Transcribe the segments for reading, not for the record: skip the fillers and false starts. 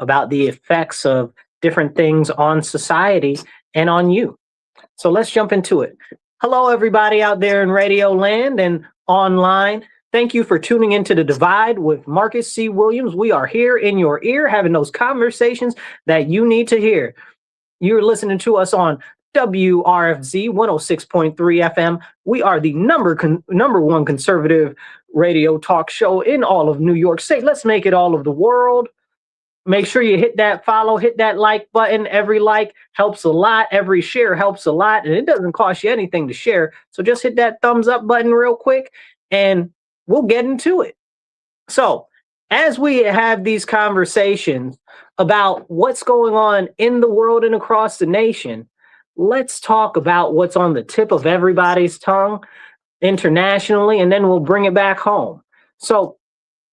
about the effects of different things on society and on you. So let's jump into it. Hello, everybody out there in radio land and online. Thank you for tuning into The Divide with Marcus C. Williams. We are here in your ear having those conversations that you need to hear. You're listening to us on WRFZ 106.3 FM. We are the number one conservative radio talk show in all of New York State. Let's make it all of the world. Make sure you hit that follow, hit that like button. Every like helps a lot. Every share helps a lot. And it doesn't cost you anything to share. So just hit that thumbs up button real quick and we'll get into it. So as we have these conversations about what's going on in the world and across the nation, let's talk about what's on the tip of everybody's tongue internationally, and then we'll bring it back home. So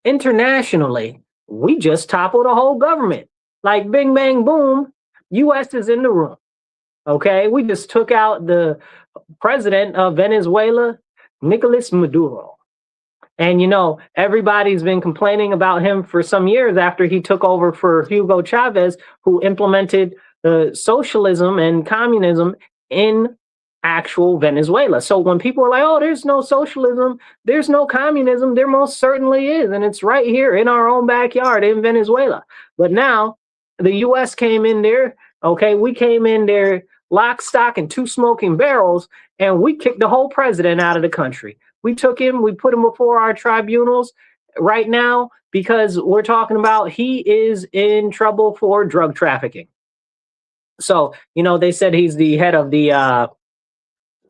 internationally, we just toppled a whole government. Like bing, bang, boom, U.S. is in the room. Okay, we just took out the president of Venezuela, Nicolas Maduro. And, you know, everybody's been complaining about him for some years after he took over for Hugo Chavez, who implemented socialism and communism in actual Venezuela. So when people are like, oh, there's no socialism, there's no communism, there most certainly is. And it's right here in our own backyard in Venezuela. But now the U.S. came in there. OK, we came in there lock, stock and two smoking barrels, and we kicked the whole president out of the country. We took him, we put him before our tribunals right now because we're talking about he is in trouble for drug trafficking. So, you know, they said he's the head of the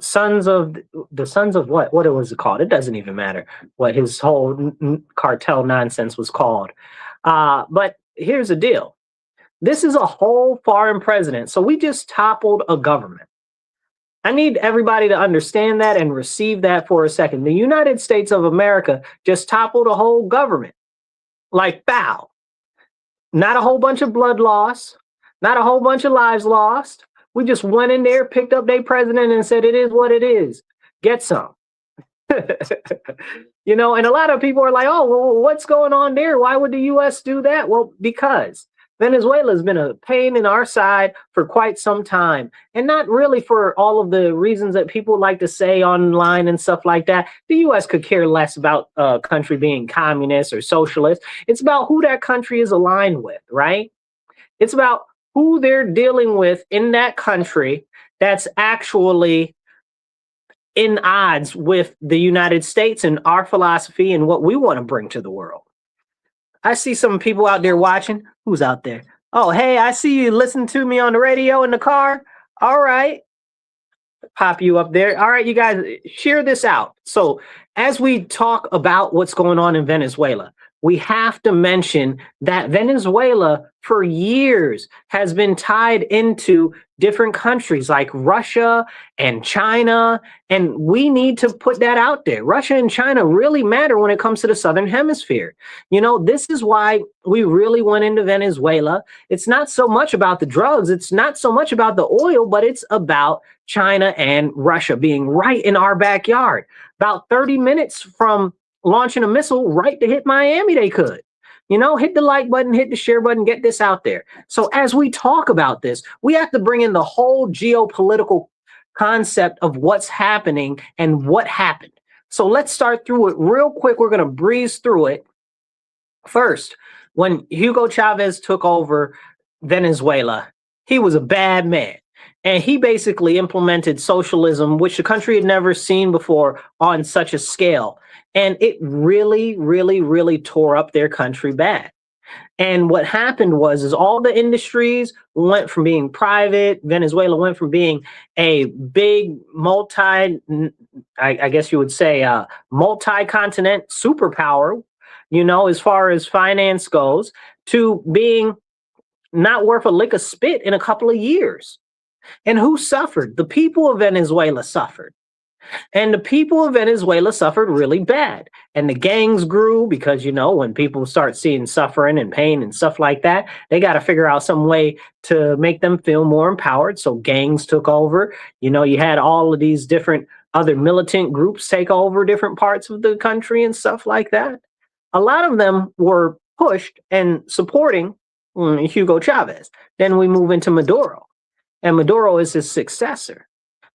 sons of what was it called? It doesn't even matter what his whole cartel nonsense was called. But here's the deal. This is a whole foreign president. So we just toppled a government. I need everybody to understand that and receive that for a second. The United States of America just toppled a whole government. Like, bow. Not a whole bunch of blood loss. Not a whole bunch of lives lost. We just went in there, picked up their president and said, it is what it is. Get some. You know, and a lot of people are like, oh, well, what's going on there? Why would the U.S. do that? Well, because Venezuela has been a pain in our side for quite some time, and not really for all of the reasons that people like to say online and stuff like that. The U.S. could care less about a country being communist or socialist. It's about who that country is aligned with, right? It's about who they're dealing with in that country that's actually in odds with the United States and our philosophy and what we want to bring to the world. I see some people out there watching. Who's out there? Oh, hey, I see you listening to me on the radio in the car. All right. Pop you up there. All right, you guys, share this out. So as we talk about what's going on in Venezuela, we have to mention that Venezuela for years has been tied into different countries like Russia and China, and we need to put that out there. Russia and China really matter when it comes to the Southern Hemisphere. You know, this is why we really went into Venezuela. It's not so much about the drugs. It's not so much about the oil, but it's about China and Russia being right in our backyard. About 30 minutes from launching a missile right to hit Miami, they could. You know, hit the like button, hit the share button, get this out there. So as we talk about this, we have to bring in the whole geopolitical concept of what's happening and what happened. So let's start through it real quick. We're going to breeze through it. First, when Hugo Chavez took over Venezuela, he was a bad man. And he basically implemented socialism, which the country had never seen before on such a scale. And it really, really, really tore up their country bad. And what happened was all the industries went from being private. Venezuela went from being a big I guess you would say, multi-continent superpower, you know, as far as finance goes, to being not worth a lick of spit in a couple of years. And who suffered? The people of Venezuela suffered. And the people of Venezuela suffered really bad. And the gangs grew because, you know, when people start seeing suffering and pain and stuff like that, they got to figure out some way to make them feel more empowered. So gangs took over. You know, you had all of these different other militant groups take over different parts of the country and stuff like that. A lot of them were pushed and supporting Hugo Chavez. Then we move into Maduro, and Maduro is his successor.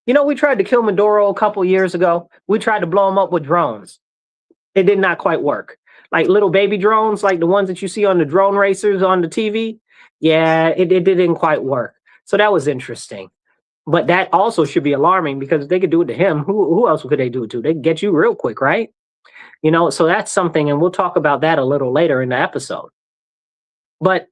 You know, we tried to kill Maduro a couple years ago. We tried to blow him up with drones. It did not quite work. Like little baby drones, like the ones that you see on the drone racers on the TV. Yeah, it didn't quite work. So that was interesting. But that also should be alarming, because if they could do it to him, who else could they do it to? They could get you real quick, right? You know, so that's something, and we'll talk about that a little later in the episode. But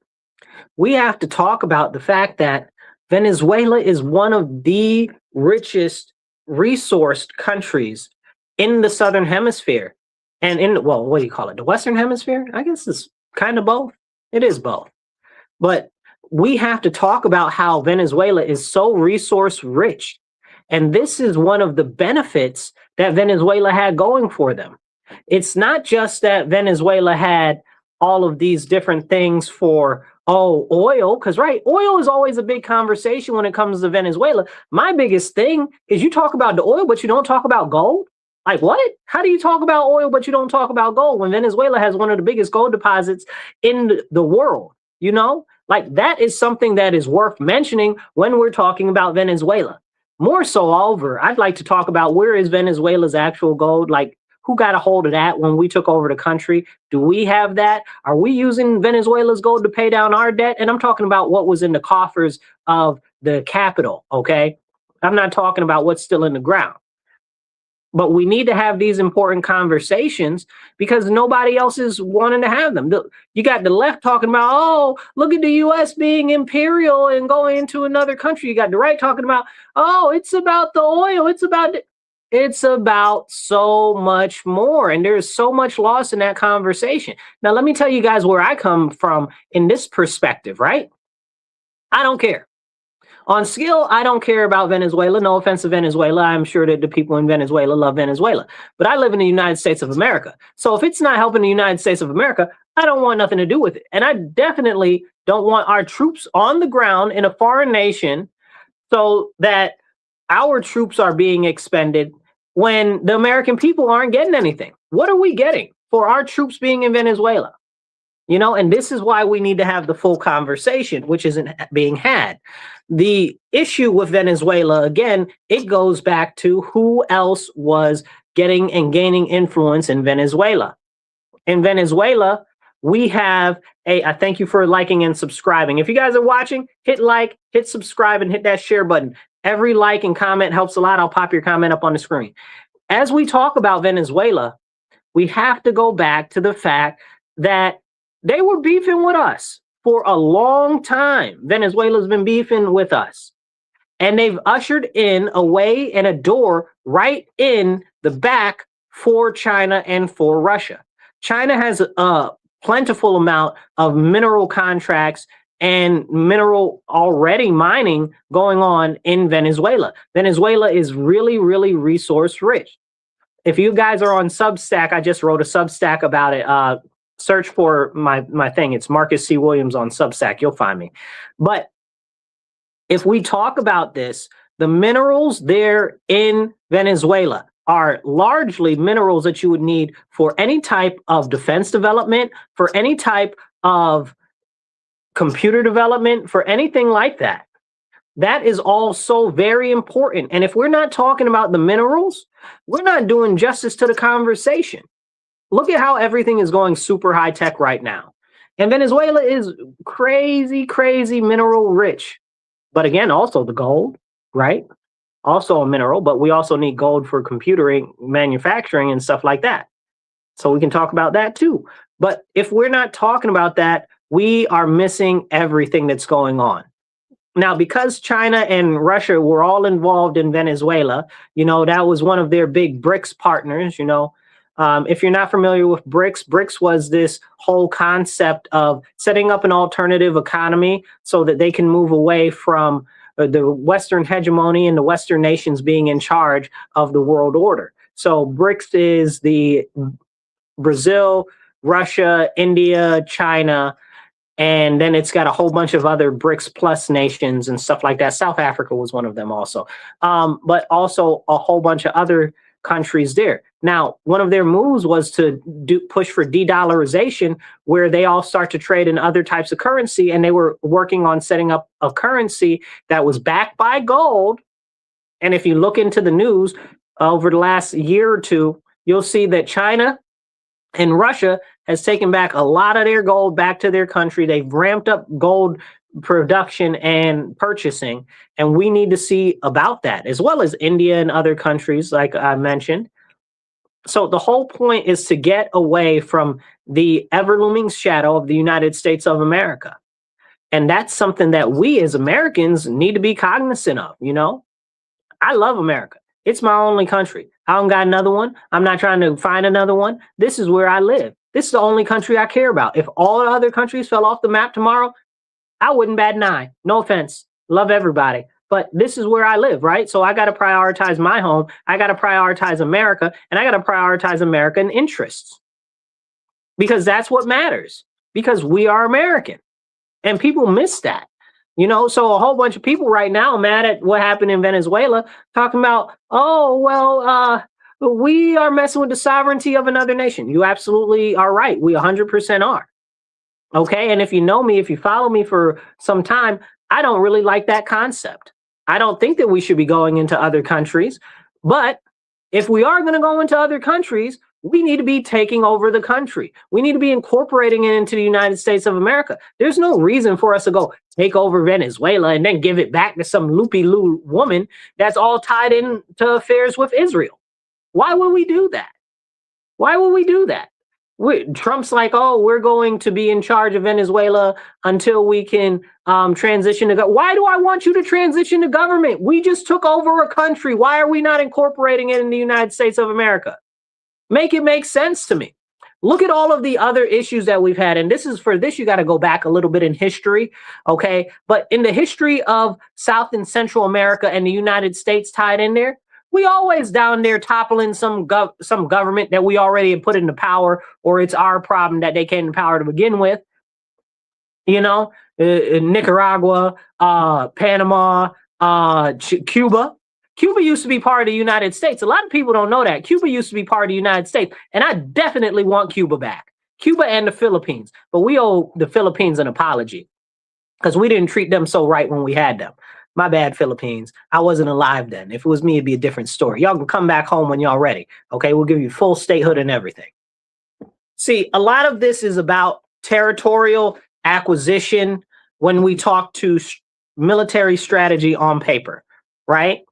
we have to talk about the fact that Venezuela is one of the richest resourced countries in the Southern Hemisphere. And well, what do you call it? The Western Hemisphere? I guess it's kind of both. It is both. But we have to talk about how Venezuela is so resource rich. And this is one of the benefits that Venezuela had going for them. It's not just that Venezuela had all of these different things for, oil, because, right, oil is always a big conversation when it comes to Venezuela. My biggest thing is you talk about the oil, but you don't talk about gold. Like, what? How do you talk about oil, but you don't talk about gold when Venezuela has one of the biggest gold deposits in the world? You know, like that is something that is worth mentioning when we're talking about Venezuela. More so over, I'd like to talk about where is Venezuela's actual gold? Like, who got a hold of that when we took over the country? Do we have that? Are we using Venezuela's gold to pay down our debt? And I'm talking about what was in the coffers of the capital, okay? I'm not talking about what's still in the ground. But we need to have these important conversations because nobody else is wanting to have them. You got the left talking about, look at the U.S. being imperial and going into another country. You got the right talking about, it's about the oil. It's about so much more. And there's so much lost in that conversation. Now, let me tell you guys where I come from in this perspective, right? I don't care. On skill, I don't care about Venezuela. No offense to Venezuela. I'm sure that the people in Venezuela love Venezuela. But I live in the United States of America. So if it's not helping the United States of America, I don't want nothing to do with it. And I definitely don't want our troops on the ground in a foreign nation so that our troops are being expended when the American people aren't getting anything. What are we getting for our troops being in Venezuela? You know, and this is why we need to have the full conversation, which isn't being had. The issue with Venezuela, again, it goes back to who else was getting and gaining influence in Venezuela. In Venezuela, we have I thank you for liking and subscribing. If you guys are watching, hit like, hit subscribe, and hit that share button. Every like and comment helps a lot. I'll pop your comment up on the screen. As we talk about Venezuela, we have to go back to the fact that they were beefing with us for a long time. Venezuela's been beefing with us. And they've ushered in a way and a door right in the back for China and for Russia. China has a plentiful amount of mineral contracts and mineral already mining going on in Venezuela. Venezuela is really, really resource rich. If you guys are on Substack, I just wrote a Substack about it. Search for my thing. It's Marcus C. Williams on Substack. You'll find me. But if we talk about this, the minerals there in Venezuela are largely minerals that you would need for any type of defense development, for any type of computer development, for anything like that. That is also very important. And if we're not talking about the minerals, we're not doing justice to the conversation. Look at how everything is going super high tech right now. And Venezuela is crazy, crazy mineral rich. But again, also the gold, right? Also a mineral, but we also need gold for computering, manufacturing, and stuff like that. So we can talk about that too. But if we're not talking about that, we are missing everything that's going on. Now, because China and Russia were all involved in Venezuela, that was one of their big BRICS partners, if you're not familiar with BRICS was this whole concept of setting up an alternative economy so that they can move away from the Western hegemony and the Western nations being in charge of the world order. So BRICS is the Brazil, Russia, India, China, and then it's got a whole bunch of other BRICS plus nations and stuff like that. South Africa was one of them also. But also a whole bunch of other countries there. Now, one of their moves was to push for de-dollarization, where they all start to trade in other types of currency, and they were working on setting up a currency that was backed by gold. And if you look into the news over the last year or two, you'll see that China and Russia has taken back a lot of their gold back to their country. They've ramped up gold production and purchasing, and we need to see about that, as well as India and other countries, like I mentioned. So the whole point is to get away from the ever-looming shadow of the United States of America. And that's something that we as Americans need to be cognizant of, you know? I love America. It's my only country. I don't got another one. I'm not trying to find another one. This is where I live. This is the only country I care about. If all the other countries fell off the map tomorrow, I wouldn't bat an eye. No offense. Love everybody. But this is where I live, right? So I got to prioritize my home. I got to prioritize America, and I got to prioritize American interests, because that's what matters, because we are American, and people miss that. You know, so a whole bunch of people right now mad at what happened in Venezuela, talking about, oh, well, we are messing with the sovereignty of another nation. You absolutely are right. We 100% are. Okay. And if you know me, if you follow me for some time, I don't really like that concept. I don't think that we should be going into other countries. But if we are going to go into other countries, we need to be taking over the country. We need to be incorporating it into the United States of America. There's no reason for us to go take over Venezuela and then give it back to some loopy-loo woman that's all tied into affairs with Israel. Why would we do that? Why would we do that? Trump's like, oh, we're going to be in charge of Venezuela until we can transition to government. Why do I want you to transition to government? We just took over a country. Why are we not incorporating it in the United States of America? Make it make sense to me. Look at all of the other issues that we've had. And this is for this, you got to go back a little bit in history. Okay. But in the history of South and Central America and the United States tied in there, we always down there toppling some government that we already had put into power, or it's our problem that they came to power to begin with. You know, Nicaragua, Panama, Cuba. Cuba used to be part of the United States. A lot of people don't know that. Cuba used to be part of the United States, and I definitely want Cuba back. Cuba and the Philippines. But we owe the Philippines an apology, because we didn't treat them so right when we had them. My bad, Philippines. I wasn't alive then. If it was me, it'd be a different story. Y'all can come back home when y'all ready. Okay, we'll give you full statehood and everything. See, a lot of this is about territorial acquisition when we talk to military strategy on paper, right?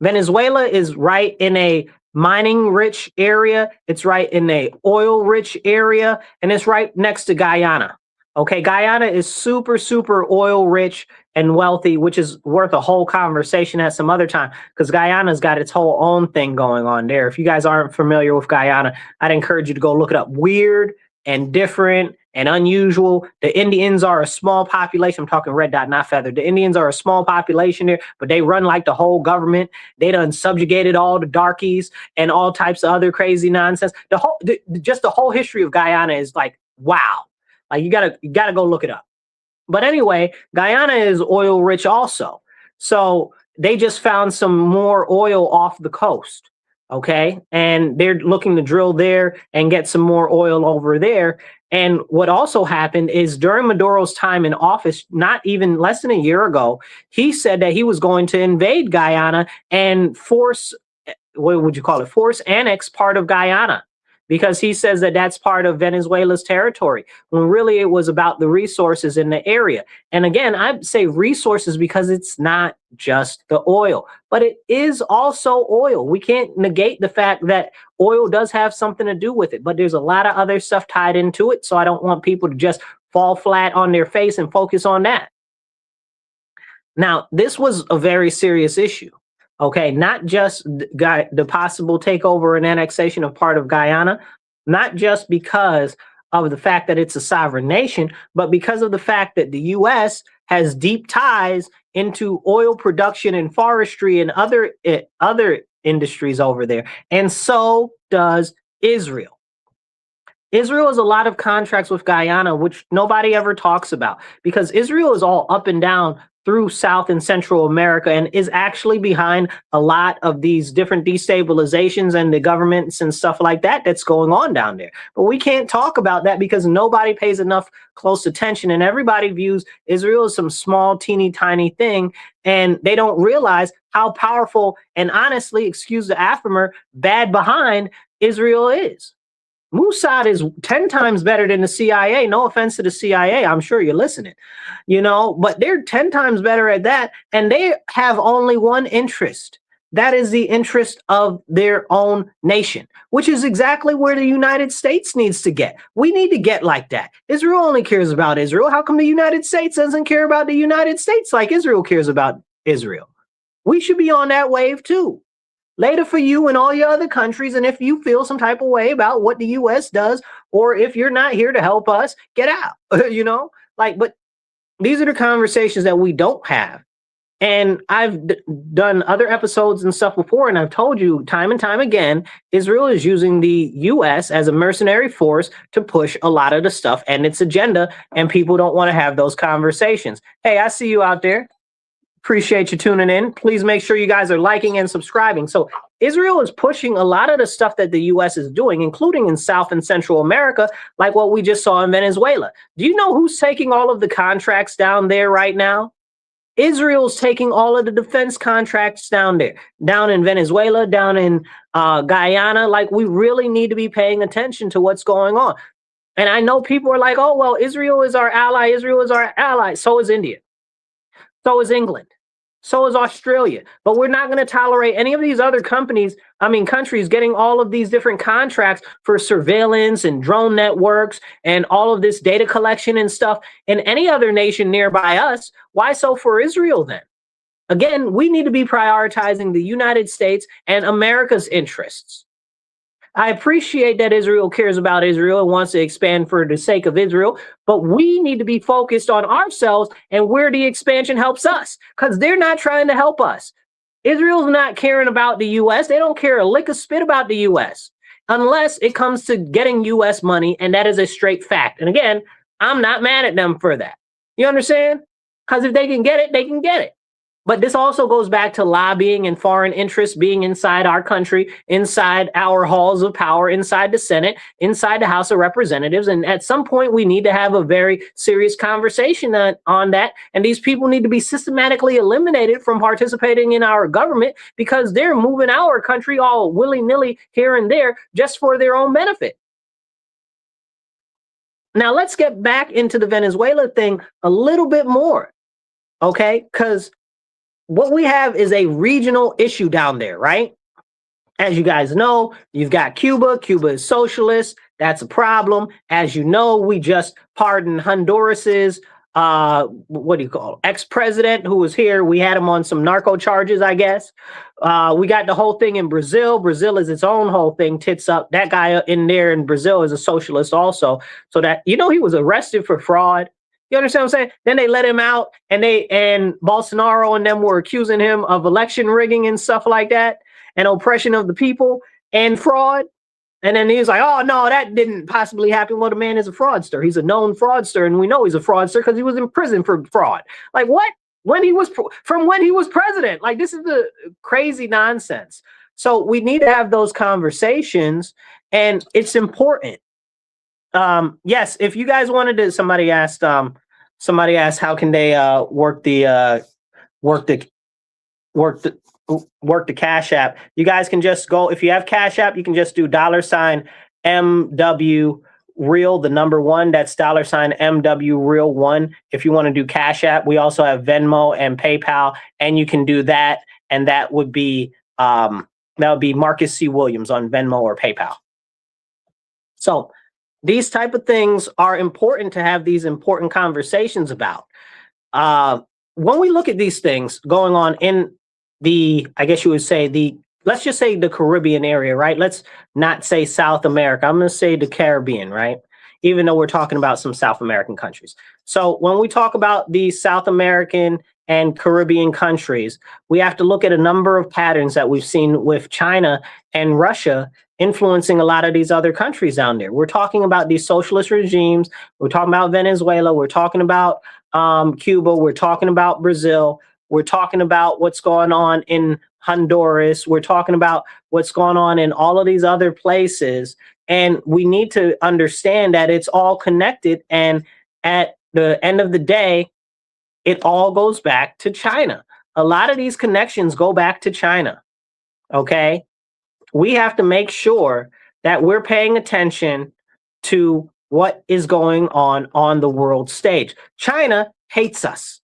Venezuela is right in a mining-rich area. It's right in a oil-rich area, and it's right next to Guyana. Okay, Guyana is super, super oil-rich and wealthy, which is worth a whole conversation at some other time, because Guyana's got its whole own thing going on there. If you guys aren't familiar with Guyana, I'd encourage you to go look it up. Weird and different and unusual. The Indians are a small population. I'm talking red dot, not feather. The Indians are a small population there, but they run like the whole government. They done subjugated all the darkies and all types of other crazy nonsense. Just the whole history of Guyana is like, wow. Like you gotta go look it up. But anyway, Guyana is oil rich also. So they just found some more oil off the coast. Okay. And they're looking to drill there and get some more oil over there. And what also happened is during Maduro's time in office, not even less than a year ago, he said that he was going to invade Guyana and force annex part of Guyana, because he says that that's part of Venezuela's territory, when really it was about the resources in the area. And again, I'd say resources because it's not just the oil, but it is also oil. We can't negate the fact that oil does have something to do with it, but there's a lot of other stuff tied into it. So I don't want people to just fall flat on their face and focus on that. Now, this was a very serious issue. Okay, not just the possible takeover and annexation of part of Guyana, not just because of the fact that it's a sovereign nation, but because of the fact that the U.S. has deep ties into oil production and forestry and other industries over there. And so does Israel. Israel has a lot of contracts with Guyana, which nobody ever talks about, because Israel is all up and down through South and Central America and is actually behind a lot of these different destabilizations and the governments and stuff like that that's going on down there. But we can't talk about that because nobody pays enough close attention, and everybody views Israel as some small, teeny tiny thing, and they don't realize how powerful and, honestly, excuse the affirmer, bad behind Israel is. Mossad is 10 times better than the CIA. No offense to the CIA. I'm sure you're listening, but they're 10 times better at that. And they have only one interest. That is the interest of their own nation, which is exactly where the United States needs to get. We need to get like that. Israel only cares about Israel. How come the United States doesn't care about the United States like Israel cares about Israel? We should be on that wave too. Later for you and all your other countries. And if you feel some type of way about what the U.S. does, or if you're not here to help us, get out, but these are the conversations that we don't have. And I've done other episodes and stuff before, and I've told you time and time again, Israel is using the U.S. as a mercenary force to push a lot of the stuff and its agenda, and people don't want to have those conversations. Hey, I see you out there. Appreciate you tuning in. Please make sure you guys are liking and subscribing. So Israel is pushing a lot of the stuff that the U.S. is doing, including in South and Central America, like what we just saw in Venezuela. Do you know who's taking all of the contracts down there right now? Israel's taking all of the defense contracts down there, down in Venezuela, down in Guyana. Like, we really need to be paying attention to what's going on. And I know people are like, oh, well, Israel is our ally. Israel is our ally. So is India. So is England. So is Australia. But we're not going to tolerate any of these other countries getting all of these different contracts for surveillance and drone networks and all of this data collection and stuff in any other nation nearby us. Why so for Israel then? Again, we need to be prioritizing the United States and America's interests. I appreciate that Israel cares about Israel and wants to expand for the sake of Israel, but we need to be focused on ourselves and where the expansion helps us, because they're not trying to help us. Israel's not caring about the U.S. They don't care a lick of spit about the U.S. unless it comes to getting U.S. money, and that is a straight fact. And again, I'm not mad at them for that. You understand? Because if they can get it, they can get it. But this also goes back to lobbying and foreign interests being inside our country, inside our halls of power, inside the Senate, inside the House of Representatives. And at some point, we need to have a very serious conversation on that. And these people need to be systematically eliminated from participating in our government because they're moving our country all willy-nilly here and there just for their own benefit. Now, let's get back into the Venezuela thing a little bit more, okay? Because what we have is a regional issue down there, right? As you guys know, you've got Cuba. Cuba is socialist. That's a problem. As you know, we just pardoned Honduras's, ex-president who was here. We had him on some narco charges, I guess. We got the whole thing in Brazil. Brazil is its own whole thing, tits up. That guy in there in Brazil is a socialist also. So that, he was arrested for fraud. You understand what I'm saying? Then they let him out, and Bolsonaro and them were accusing him of election rigging and stuff like that, and oppression of the people and fraud. And then he was like, oh, no, that didn't possibly happen. Well, the man is a fraudster. He's a known fraudster, and we know he's a fraudster because he was in prison for fraud. Like, what? When he was president? Like, this is the crazy nonsense. So we need to have those conversations, and it's important. Yes, if you guys wanted to, somebody asked how can they work the Cash App. You guys can just go, if you have Cash App, you can just do $MW Real, the number 1. That's $MW Real 1. If you want to do Cash App, we also have Venmo and PayPal, and you can do that, and that would be Marcus C. Williams on Venmo or PayPal. So these type of things are important to have these important conversations about. When we look at these things going on in let's just say the Caribbean area, right? Let's not say South America. I'm going to say the Caribbean, right? Even though we're talking about some South American countries. So when we talk about the South American and Caribbean countries, we have to look at a number of patterns that we've seen with China and Russia influencing a lot of these other countries down there. We're talking about these socialist regimes. We're talking about Venezuela. We're talking about Cuba. We're talking about Brazil. We're talking about what's going on in Honduras. We're talking about what's going on in all of these other places. And we need to understand that it's all connected. And at the end of the day, it all goes back to China. A lot of these connections go back to China. Okay. We have to make sure that we're paying attention to what is going on the world stage. China hates us.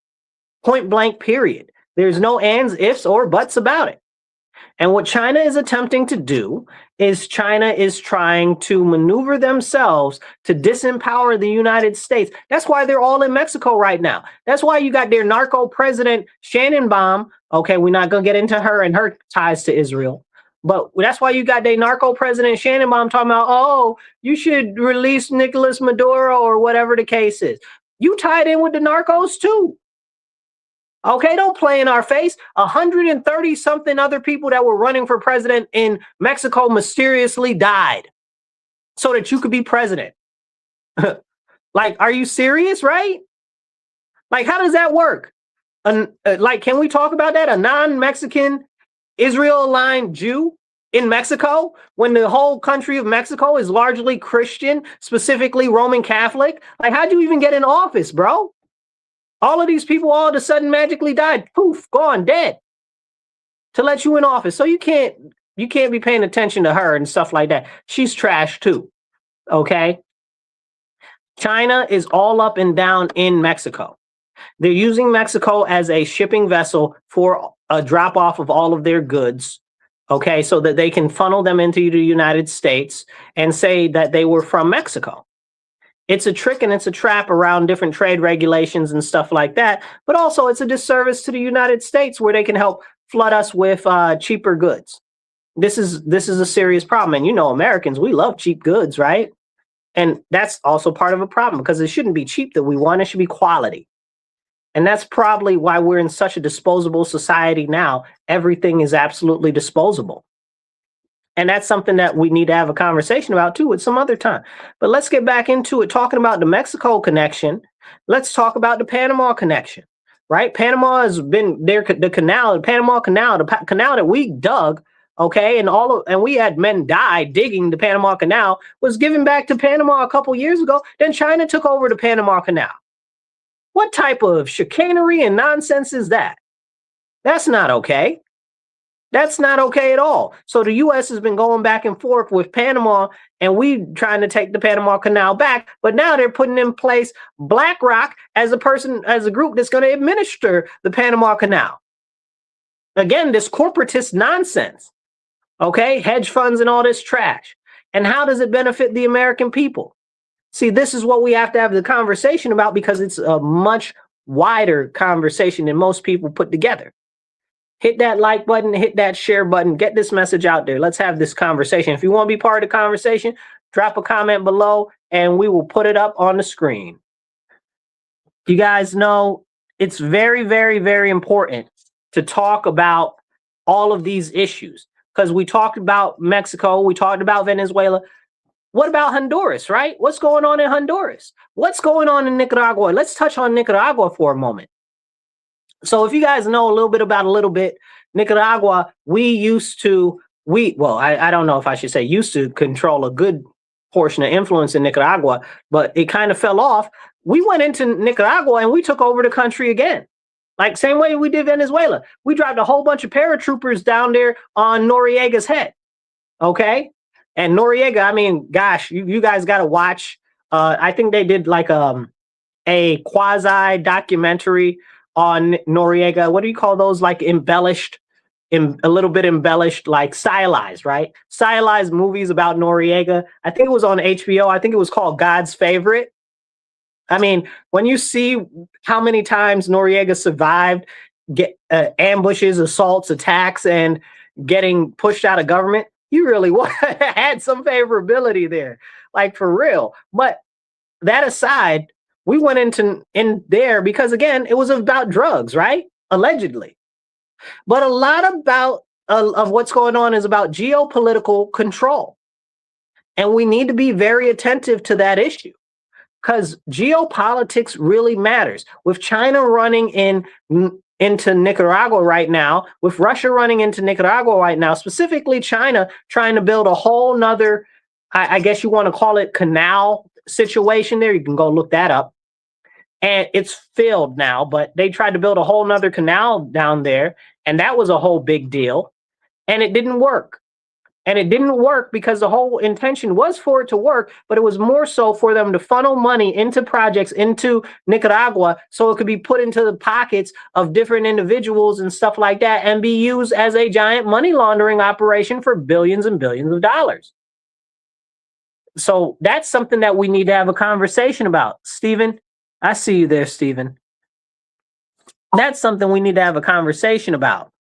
Point blank, period. There's no ands, ifs, or buts about it. And what China is attempting to do is China is trying to maneuver themselves to disempower the United States. That's why they're all in Mexico right now. That's why you got their narco president, Shannonbaum. Okay, we're not going to get into her and her ties to Israel. But that's why you got their narco president, Shannonbaum, talking about, oh, you should release Nicolas Maduro or whatever the case is. You tied in with the narcos too. Okay, don't play in our face. 130 something other people that were running for president in Mexico mysteriously died so that you could be president. Like, are you serious, right? Like, how does that work? Like, can we talk about that? A non-Mexican, Israel-aligned Jew in Mexico when the whole country of Mexico is largely Christian, specifically Roman Catholic? Like, how'd you even get in office, bro? All of these people all of a sudden magically died. Poof, gone, dead. To let you in office. So you can't be paying attention to her and stuff like that. She's trash too. Okay? China is all up and down in Mexico. They're using Mexico as a shipping vessel for a drop off of all of their goods. Okay, so that they can funnel them into the United States and say that they were from Mexico. It's a trick and it's a trap around different trade regulations and stuff like that. But also it's a disservice to the United States where they can help flood us with cheaper goods. This is a serious problem. And you know, Americans, we love cheap goods, right? And that's also part of a problem because it shouldn't be cheap that we want. It should be quality. And that's probably why we're in such a disposable society now. Everything is absolutely disposable. And that's something that we need to have a conversation about too at some other time. But let's get back into it, talking about the Mexico connection. Let's talk about the Panama connection, right? Panama has been there, the canal, the Panama Canal, the canal that we dug, okay, and we had men die digging the Panama Canal, was given back to Panama a couple years ago. Then China took over the Panama Canal. What type of chicanery and nonsense is that? That's not okay. That's not okay at all. So the U.S. has been going back and forth with Panama, and we trying to take the Panama Canal back. But now they're putting in place BlackRock as a group that's going to administer the Panama Canal. Again, this corporatist nonsense. Okay, hedge funds and all this trash. And how does it benefit the American people? See, this is what we have to have the conversation about because it's a much wider conversation than most people put together. Hit that like button, hit that share button, get this message out there. Let's have this conversation. If you want to be part of the conversation, drop a comment below and we will put it up on the screen. You guys know it's very, very, very important to talk about all of these issues because we talked about Mexico, we talked about Venezuela. What about Honduras, right? What's going on in Honduras? What's going on in Nicaragua? Let's touch on Nicaragua for a moment. So if you guys know a little bit, Nicaragua, I don't know if I should say used to control a good portion of influence in Nicaragua, but it kind of fell off. We went into Nicaragua and we took over the country again. Like same way we did Venezuela. We dropped a whole bunch of paratroopers down there on Noriega's head. Okay. And Noriega, I mean, gosh, you guys got to watch. I think they did like a quasi documentary on Noriega. What do you call those? Like embellished, a little bit embellished, like stylized, right? Stylized movies about Noriega. I think it was on HBO. I think it was called God's Favorite. I mean, when you see how many times Noriega survived ambushes, assaults, attacks, and getting pushed out of government, you really had some favorability there, like for real. But that aside, we went in there because, again, it was about drugs, right? Allegedly. But a lot of what's going on is about geopolitical control. And we need to be very attentive to that issue. because geopolitics really matters. With China running into Nicaragua right now, with Russia running into Nicaragua right now, specifically China trying to build a whole nother, I guess you want to call it, canal situation there. You can go look that up. And it's failed now, but they tried to build a whole nother canal down there, and that was a whole big deal. And it didn't work. And it didn't work because the whole intention was for it to work, but it was more so for them to funnel money into projects into Nicaragua so it could be put into the pockets of different individuals and stuff like that and be used as a giant money laundering operation for billions and billions of dollars. So that's something that we need to have a conversation about. Stephen, I see you there, Stephen. That's something we need to have a conversation about.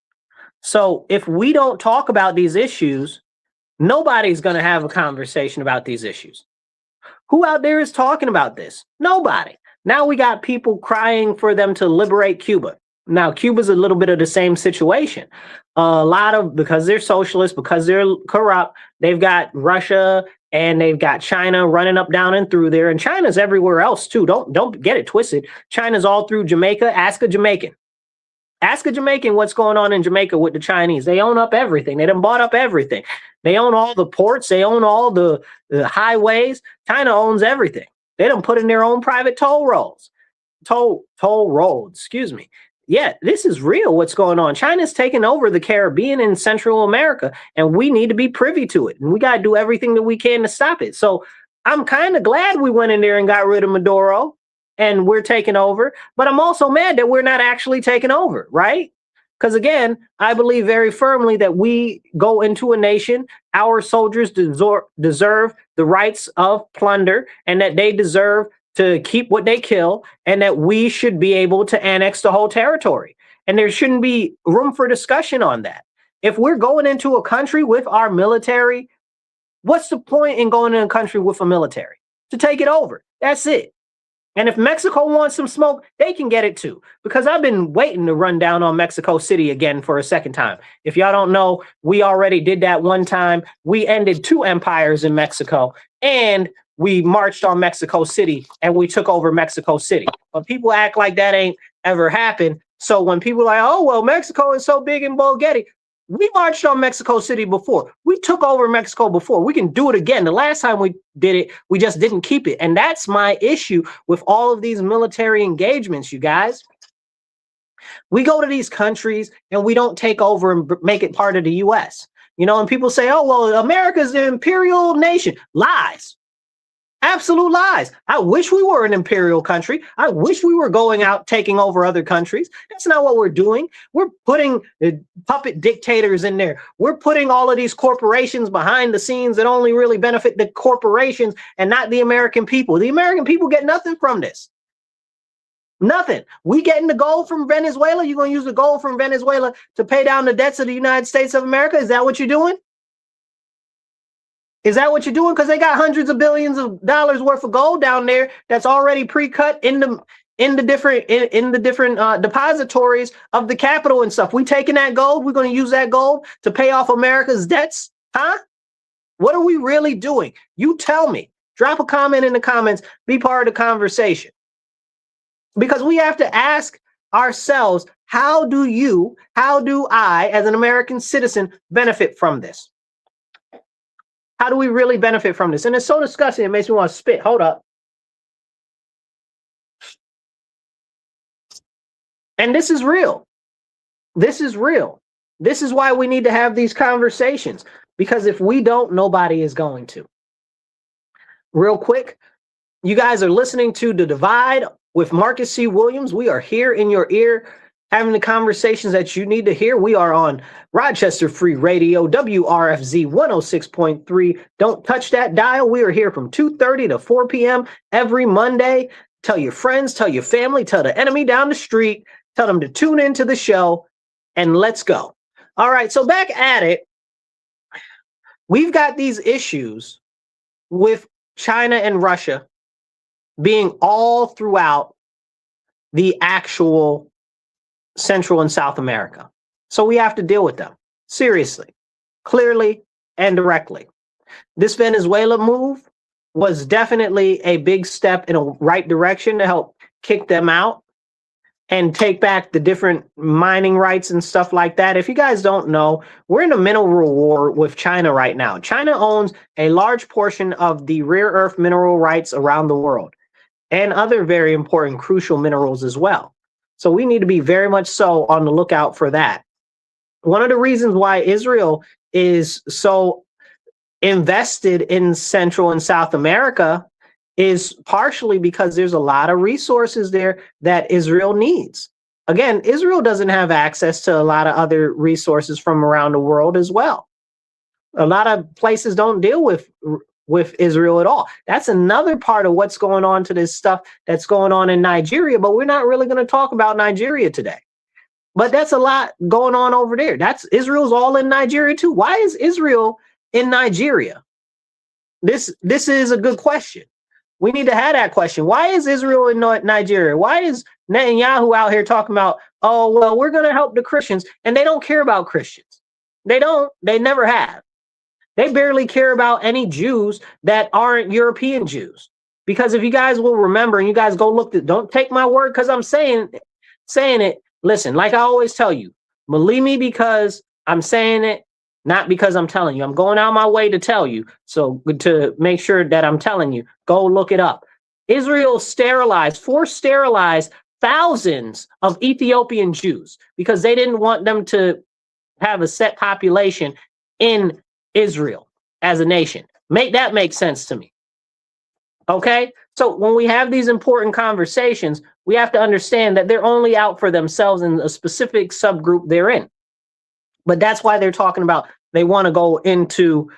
So if we don't talk about these issues, nobody's going to have a conversation about these issues. Who out there is talking about this? Nobody. Now we got people crying for them to liberate Cuba. Now, Cuba's a little bit of the same situation. Because they're socialists, because they're corrupt, they've got Russia and they've got China running up, down, and through there. And China's everywhere else, too. Don't get it twisted. China's all through Jamaica. Ask a Jamaican. Ask a Jamaican what's going on in Jamaica with the Chinese. They own up everything. They done bought up everything. They own all the ports. They own all the highways. China owns everything. They done put in their own private toll roads. Toll roads, excuse me. Yeah, this is real what's going on. China's taking over the Caribbean and Central America, and we need to be privy to it. And we got to do everything that we can to stop it. So I'm kind of glad we went in there and got rid of Maduro and we're taking over. But I'm also mad that we're not actually taking over, right? Because again, I believe very firmly that we go into a nation, our soldiers deserve the rights of plunder and that they deserve to keep what they kill, and that we should be able to annex the whole territory. And there shouldn't be room for discussion on that. If we're going into a country with our military, what's the point in going in a country with a military? To take it over. That's it. And if Mexico wants some smoke, they can get it too. Because I've been waiting to run down on Mexico City again for a second time. If y'all don't know, we already did that one time. We ended 2 empires in Mexico, and we marched on Mexico City and we took over Mexico City. But people act like that ain't ever happened. So when people are like, oh, well, Mexico is so big and Bulgari, we marched on Mexico City before. We took over Mexico before. We can do it again. The last time we did it, we just didn't keep it. And that's my issue with all of these military engagements, you guys. We go to these countries and we don't take over and make it part of the U.S. You know, and people say, oh, well, America's an imperial nation. Lies. Absolute lies. I wish we were an imperial country. I wish we were going out taking over other countries. That's not what we're doing. We're putting puppet dictators in there. We're putting all of these corporations behind the scenes that only really benefit the corporations and not the American people. The American people get nothing from this. Nothing. We getting the gold from Venezuela. You're going to use the gold from Venezuela to pay down the debts of the United States of America. Is that what you're doing? Is that what you're doing? Because they got hundreds of billions of dollars worth of gold down there that's already pre-cut in the different depositories of the capital and stuff. We taking that gold. We're going to use that gold to pay off America's debts, huh? What are we really doing? You tell me. Drop a comment in the comments. Be part of the conversation. Because we have to ask ourselves, how do I, as an American citizen, benefit from this? How do we really benefit from this? And it's so disgusting, it makes me want to spit. Hold up. And this is real. This is real. This is why we need to have these conversations. Because if we don't, nobody is going to. Real quick, you guys are listening to The Divide with Marcus C. Williams. We are here in your ear, having the conversations that you need to hear. We are on Rochester Free Radio, WRFZ 106.3. Don't touch that dial. We are here from 2:30 to 4 p.m. every Monday. Tell your friends, tell your family, tell the enemy down the street, tell them to tune into the show, and let's go. All right, so back at it. We've got these issues with China and Russia being all throughout the actual Central and South America. So we have to deal with them seriously, clearly, and directly. This Venezuela move, was definitely a big step in a right direction to help kick them out and take back the different mining rights and stuff like that. If you guys don't know, we're in a mineral war with China right now. China owns a large portion of the rare earth mineral rights around the world and other very important crucial minerals as well. So we need to be very much so on the lookout for that. One of the reasons why Israel is so invested in Central and South America is partially because there's a lot of resources there that Israel needs. Again, Israel doesn't have access to a lot of other resources from around the world as well. A lot of places don't deal with Israel at all. That's another part of what's going on to this stuff that's going on in Nigeria, but we're not really going to talk about Nigeria today. But that's a lot going on over there. That's Israel's all in Nigeria too. Why is Israel in Nigeria? This is a good question. We need to have that question. Why is Israel in Nigeria? Why is Netanyahu out here talking about, oh, well, we're going to help the Christians, and they don't care about Christians. They don't. They never have. They barely care about any Jews that aren't European Jews. Because if you guys will remember, and you guys go look, don't take my word because I'm saying it. Listen, like I always tell you, believe me because I'm saying it, not because I'm telling you. I'm going out my way to tell you. So to make sure that I'm telling you, go look it up. Israel forced sterilized thousands of Ethiopian Jews because they didn't want them to have a set population in Israel as a nation. Make that make sense to me. Okay? So when we have these important conversations, we have to understand that they're only out for themselves and a specific subgroup they're in. But that's why they're talking about they want to go into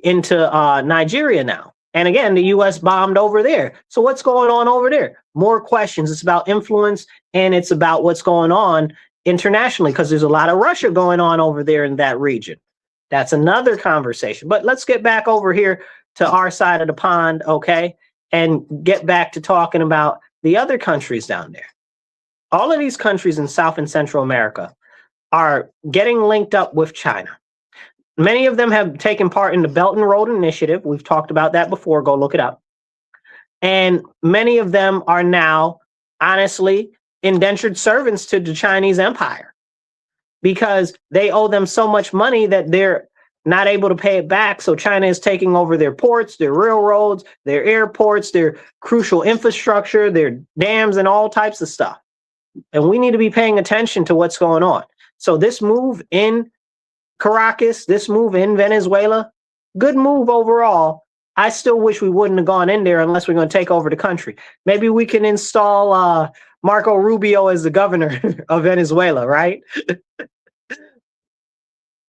Nigeria now. And again, the U.S. bombed over there. So what's going on over there? More questions. It's about influence, and it's about what's going on internationally because there's a lot of Russia going on over there in that region. That's another conversation. But let's get back over here to our side of the pond, okay, and get back to talking about the other countries down there. All of these countries in South and Central America are getting linked up with China. Many of them have taken part in the Belt and Road Initiative. We've talked about that before. Go look it up. And many of them are now, honestly, indentured servants to the Chinese empire because they owe them so much money that they're not able to pay it back. So China is taking over their ports, their railroads, their airports, their crucial infrastructure, their dams, and all types of stuff. And we need to be paying attention to what's going on. So this move in Caracas, this move in Venezuela, good move overall. I still wish we wouldn't have gone in there unless we're going to take over the country. Maybe we can install Marco Rubio as the governor of Venezuela, right?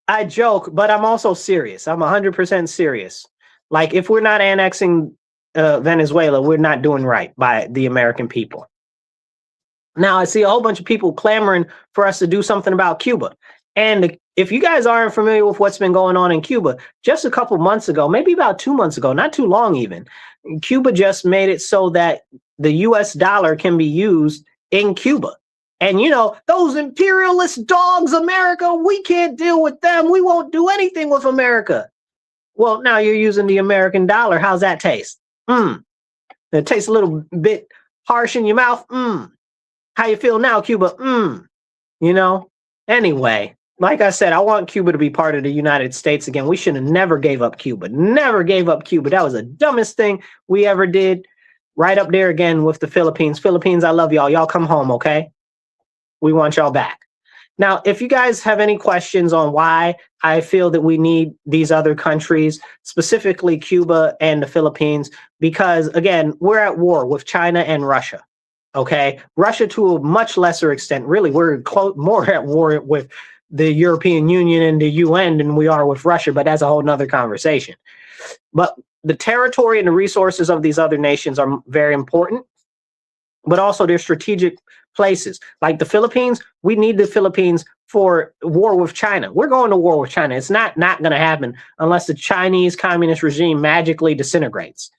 I joke, but I'm also serious. I'm 100% serious. Like, if we're not annexing Venezuela, we're not doing right by the American people. Now, I see a whole bunch of people clamoring for us to do something about Cuba. And if you guys aren't familiar with what's been going on in Cuba, just a couple months ago, maybe about 2 months ago, not too long even, Cuba just made it so that the US dollar can be used in Cuba. And, you know, those imperialist dogs, America, we can't deal with them. We won't do anything with America. Well, now you're using the American dollar. How's that taste? It tastes a little bit harsh in your mouth. How you feel now, Cuba? You know? Anyway, like I said, I want Cuba to be part of the United States again. We should have never gave up Cuba. Never gave up Cuba. That was the dumbest thing we ever did. Right up there again with the Philippines. Philippines, I love y'all. Y'all come home, okay? We want y'all back. Now, if you guys have any questions on why I feel that we need these other countries, specifically Cuba and the Philippines, because, again, we're at war with China and Russia. Okay, Russia to a much lesser extent. Really, we're more at war with the European Union and the UN than we are with Russia, but that's a whole nother conversation. But the territory and the resources of these other nations are very important, but also their strategic places. Like the Philippines, we need the Philippines for war with China. We're going to war with China. It's not going to happen unless the Chinese communist regime magically disintegrates.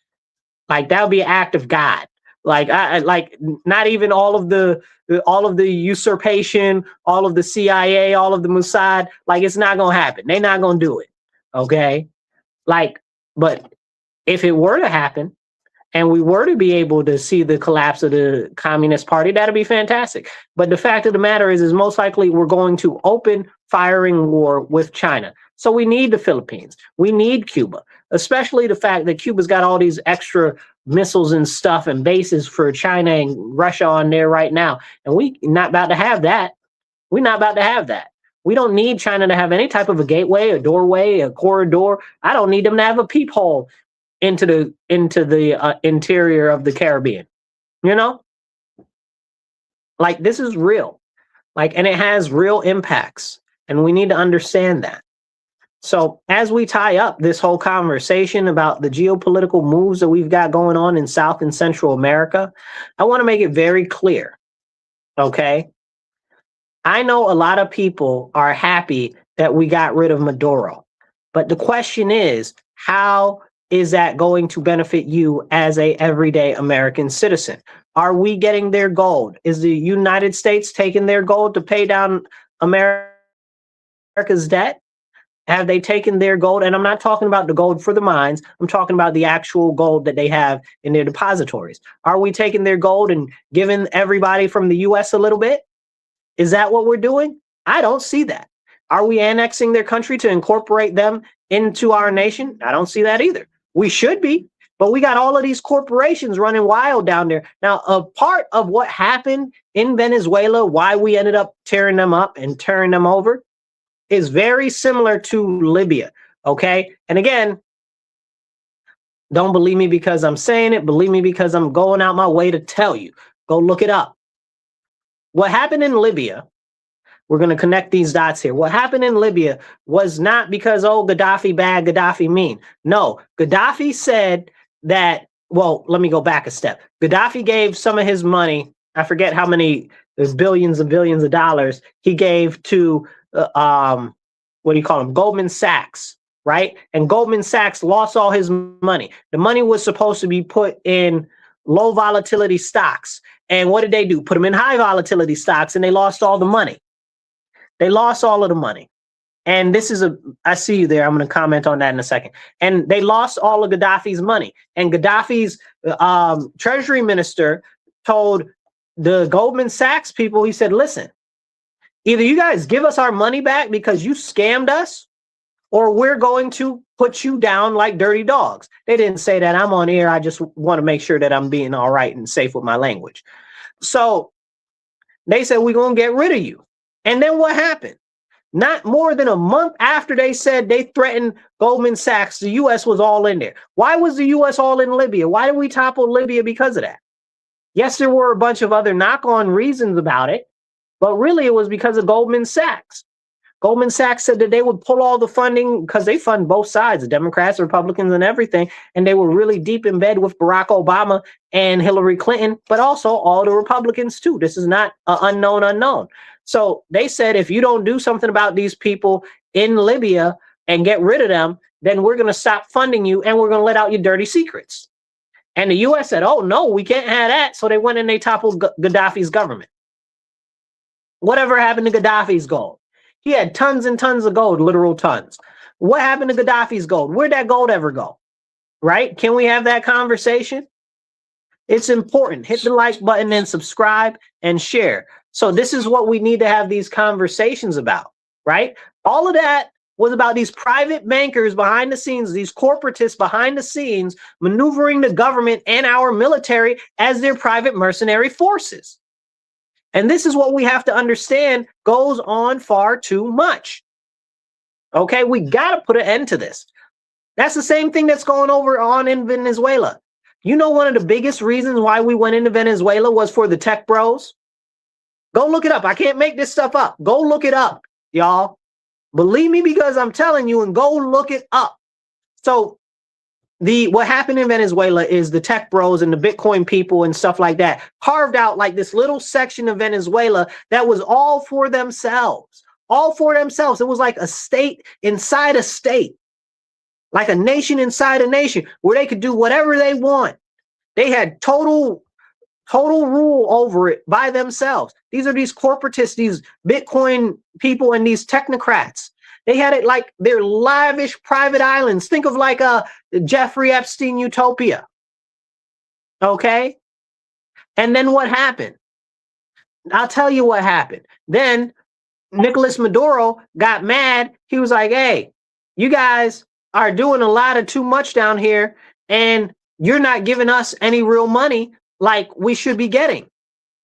Like, that would be an act of God. Like, like not even all of the usurpation, all of the CIA, all of the Mossad. Like, it's not gonna happen. They're not gonna do it. Okay, like, but if it were to happen and we were to be able to see the collapse of the Communist Party, that'd be fantastic. But the fact of the matter is most likely we're going to open firing war with China. So we need the Philippines. We need Cuba, especially the fact that Cuba's got all these extra missiles and stuff and bases for China and Russia on there right now. And we're not about to have that. We're not about to have that. We don't need China to have any type of a gateway, a doorway, a corridor. I don't need them to have a peephole into the interior of the Caribbean. You know, like this is real, like, and it has real impacts, and we need to understand that. So as we tie up this whole conversation about the geopolitical moves that we've got going on in South and Central America, I want to make it very clear. Okay. I know a lot of people are happy that we got rid of Maduro, but the question is, how is that going to benefit you as a everyday American citizen? Are we getting their gold? Is the United States taking their gold to pay down America's debt? Have they taken their gold? And I'm not talking about the gold for the mines. I'm talking about the actual gold that they have in their depositories. Are we taking their gold and giving everybody from the US a little bit? Is that what we're doing? I don't see that. Are we annexing their country to incorporate them into our nation? I don't see that either. We should be, but we got all of these corporations running wild down there. Now, a part of what happened in Venezuela, why we ended up tearing them up and turning them over, is very similar to Libya, okay? And again, don't believe me because I'm saying it. Believe me because I'm going out my way to tell you. Go look it up. What happened in Libya, we're going to connect these dots here. What happened in Libya was not because, oh, Gaddafi bad, Gaddafi mean. No, Gaddafi said that, well, let me go back a step. Gaddafi gave some of his money, I forget how many, there's billions and billions of dollars, he gave to, what do you call them? Goldman Sachs, right? And Goldman Sachs lost all his money. The money was supposed to be put in low volatility stocks. And what did they do? Put them in high volatility stocks, and they lost all the money. They lost all of the money. And this is I see you there. I'm going to comment on that in a second. And they lost all of Gaddafi's money. And Gaddafi's treasury minister told the Goldman Sachs people, he said, listen, either you guys give us our money back because you scammed us, or we're going to put you down like dirty dogs. They didn't say that. I'm on air. I just want to make sure that I'm being all right and safe with my language. So they said, we're going to get rid of you. And then what happened? Not more than a month after they said they threatened Goldman Sachs, the U.S. was all in there. Why was the U.S. all in Libya? Why did we topple Libya because of that? Yes, there were a bunch of other knock-on reasons about it, but really it was because of Goldman Sachs. Goldman Sachs said that they would pull all the funding because they fund both sides, the Democrats, Republicans, and everything. And they were really deep in bed with Barack Obama and Hillary Clinton, but also all the Republicans too. This is not an unknown. So they said, if you don't do something about these people in Libya and get rid of them, then we're going to stop funding you and we're going to let out your dirty secrets. And the U.S. said, oh, no, we can't have that. So they went and they toppled Gaddafi's government. Whatever happened to Gaddafi's gold? He had tons and tons of gold, literal tons. What happened to Gaddafi's gold? Where'd that gold ever go? Right? Can we have that conversation? It's important. Hit the like button and subscribe and share. So this is what we need to have these conversations about, right? All of that was about these private bankers behind the scenes, these corporatists behind the scenes, maneuvering the government and our military as their private mercenary forces. And this is what we have to understand goes on far too much. Okay, we got to put an end to this. That's the same thing that's going on in Venezuela. You know, one of the biggest reasons why we went into Venezuela was for the tech bros. Go look it up. I can't make this stuff up. Go look it up, y'all. Believe me because I'm telling you, and go look it up. So what happened in Venezuela is the tech bros and the Bitcoin people and stuff like that carved out like this little section of Venezuela that was all for themselves. All for themselves. It was like a state inside a state. Like a nation inside a nation where they could do whatever they want. They had total rule over it by themselves. These are these corporatists, these Bitcoin people, and these technocrats. They had it like their lavish private islands. Think of like a Jeffrey Epstein utopia. Okay? And then what happened? I'll tell you what happened. Then Nicolas Maduro got mad. He was like, hey, you guys are doing a lot of too much down here, and you're not giving us any real money like we should be getting,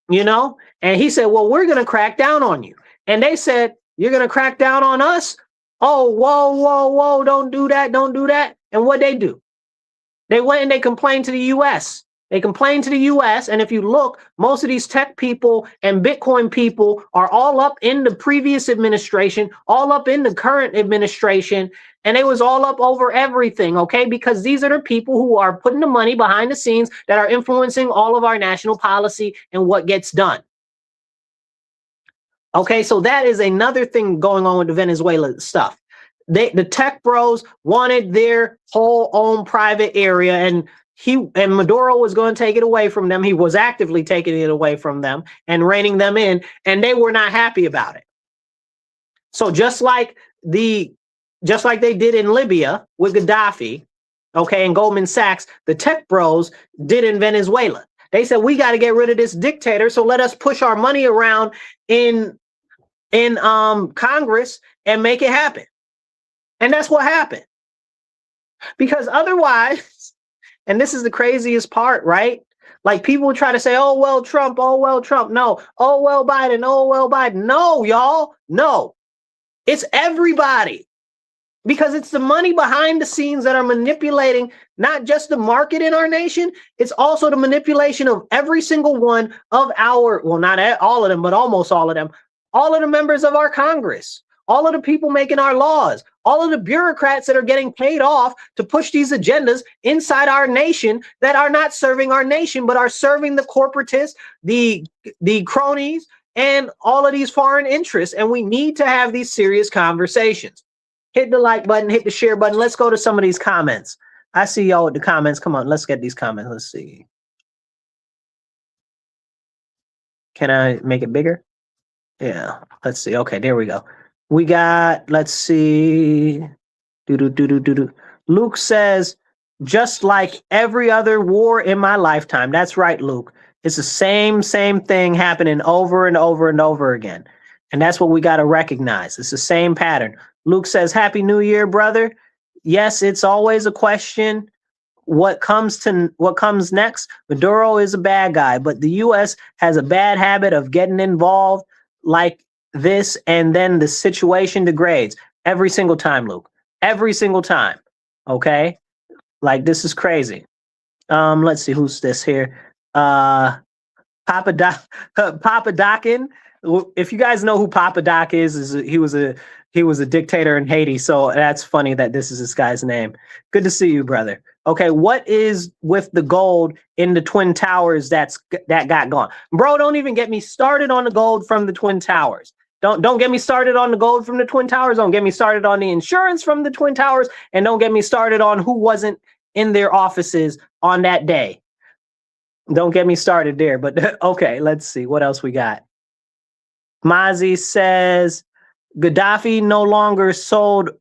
you know? And he said, well, we're going to crack down on you. And they said, you're going to crack down on us? Oh, whoa, whoa, whoa, don't do that, don't do that. And what they do? They went and they complained to the U.S. They complained to the U.S. And if you look, most of these tech people and Bitcoin people are all up in the previous administration, all up in the current administration, and they was all up over everything, okay? Because these are the people who are putting the money behind the scenes that are influencing all of our national policy and what gets done. Okay, so that is another thing going on with the Venezuela stuff. The tech bros wanted their whole own private area, and Maduro was going to take it away from them. He was actively taking it away from them and reining them in, and they were not happy about it. So just like they did in Libya with Gaddafi, okay, and Goldman Sachs, the tech bros did in Venezuela. They said, we got to get rid of this dictator, so let us push our money around in Congress and make it happen. And that's what happened. Because otherwise, and this is the craziest part, right? Like people try to say, oh, well, Trump, oh, well, Trump. No. Oh, well, Biden, oh, well, Biden. No, y'all. No. It's everybody. Because it's the money behind the scenes that are manipulating not just the market in our nation, it's also the manipulation of every single one of our, well, not all of them, but almost all of them, all of the members of our Congress, all of the people making our laws, all of the bureaucrats that are getting paid off to push these agendas inside our nation that are not serving our nation, but are serving the corporatists, the cronies, and all of these foreign interests. And we need to have these serious conversations. Hit the like button, hit the share button. Let's go to some of these comments. I see y'all with the comments. Come on, let's get these comments. Let's see. Can I make it bigger? Yeah, let's see. Okay, there we go. We got, let's see. Luke says, just like every other war in my lifetime. That's right, Luke. It's the same thing happening over and over and over again. And that's what we got to recognize. It's the same pattern. Luke says, Happy New Year, brother. Yes, it's always a question. What comes next? Maduro is a bad guy, but the U.S. has a bad habit of getting involved like this, and then the situation degrades every single time, Luke. Every single time. Okay? Like, this is crazy. Let's see, who's this here? Papa Dockin. If you guys know who Papa Doc is he was a dictator in Haiti, so that's funny that this is this guy's name. Good to see you, brother. Okay, what is with the gold in the Twin Towers that got gone? Bro, don't even get me started on the gold from the Twin Towers. Don't get me started on the gold from the Twin Towers. Don't get me started on the insurance from the Twin Towers. And don't get me started on who wasn't in their offices on that day. Don't get me started there. But okay, let's see what else we got. Mazi says Gaddafi no longer sold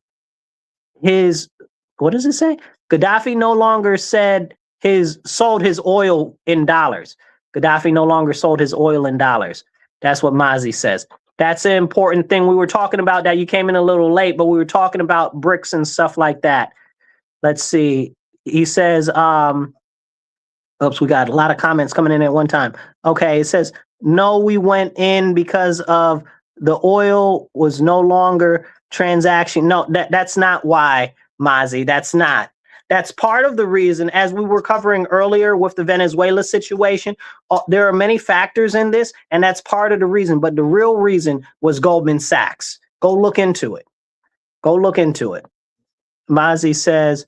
his, what does it say? Gaddafi no longer sold his oil in dollars. Gaddafi no longer sold his oil in dollars. That's what Mazi says. That's an important thing. We were talking about that. You came in a little late, but we were talking about bricks and stuff like that. Let's see. He says, oops, we got a lot of comments coming in at one time. Okay, it says, no, we went in because of the oil was no longer transaction. No, that's not why, Mazi. That's not. That's part of the reason, as we were covering earlier with the Venezuela situation. There are many factors in this, and that's part of the reason. But the real reason was Goldman Sachs. Go look into it. Go look into it. Mazi says,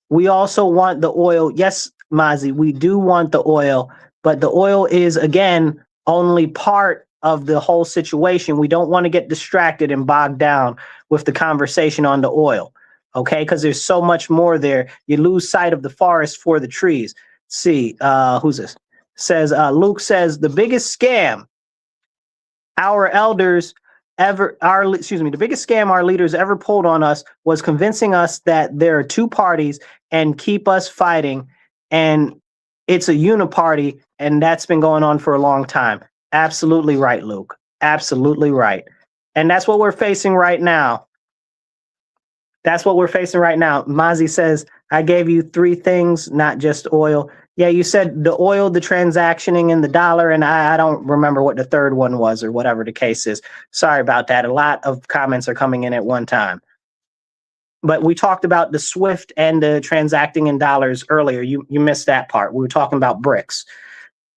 we also want the oil. Yes, Mazi, we do want the oil, but the oil is, again, only part of the whole situation. We don't want to get distracted and bogged down with the conversation on the oil. Okay, because there's so much more there. You lose sight of the forest for the trees. See, who's this? Says Luke says the biggest scam our elders the biggest scam our leaders ever pulled on us was convincing us that there are two parties and keep us fighting, and it's a uniparty, and that's been going on for a long time. Absolutely right, Luke. Absolutely right. And that's what we're facing right now. That's what we're facing right now. Mazi says, I gave you three things, not just oil. Yeah, you said the oil, the transactioning, and the dollar, and I don't remember what the third one was or whatever the case is. Sorry about that. A lot of comments are coming in at one time. But we talked about the SWIFT and the transacting in dollars earlier. You missed that part. We were talking about BRICS,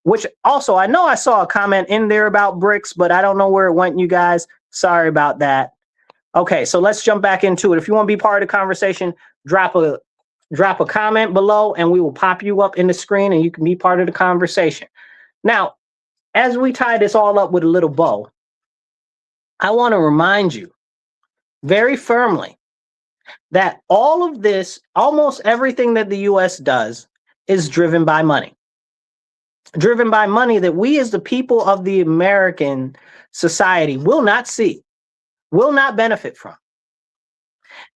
which also, I know I saw a comment in there about BRICS, but I don't know where it went, you guys. Sorry about that. Okay, so let's jump back into it. If you want to be part of the conversation, drop a comment below and we will pop you up in the screen and you can be part of the conversation. Now, as we tie this all up with a little bow, I want to remind you very firmly that all of this, almost everything that the US does, is driven by money. Driven by money that we as the people of the American society will not see, will not benefit from.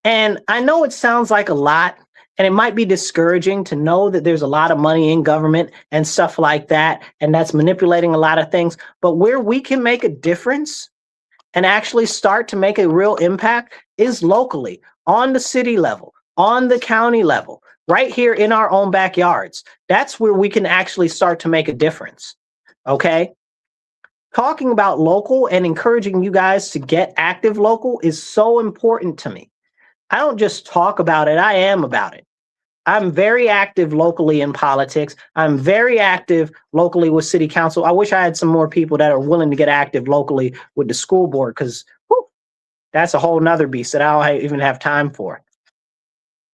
And I know it sounds like a lot, and it might be discouraging to know that there's a lot of money in government and stuff like that, and that's manipulating a lot of things. But where we can make a difference and actually start to make a real impact is locally, on the city level, on the county level, right here in our own backyards. That's where we can actually start to make a difference, okay? Talking about local and encouraging you guys to get active local is so important to me. I don't just talk about it, I am about it. I'm very active locally in politics. I'm very active locally with city council. I wish I had some more people that are willing to get active locally with the school board, because that's a whole nother beast that I don't even have time for.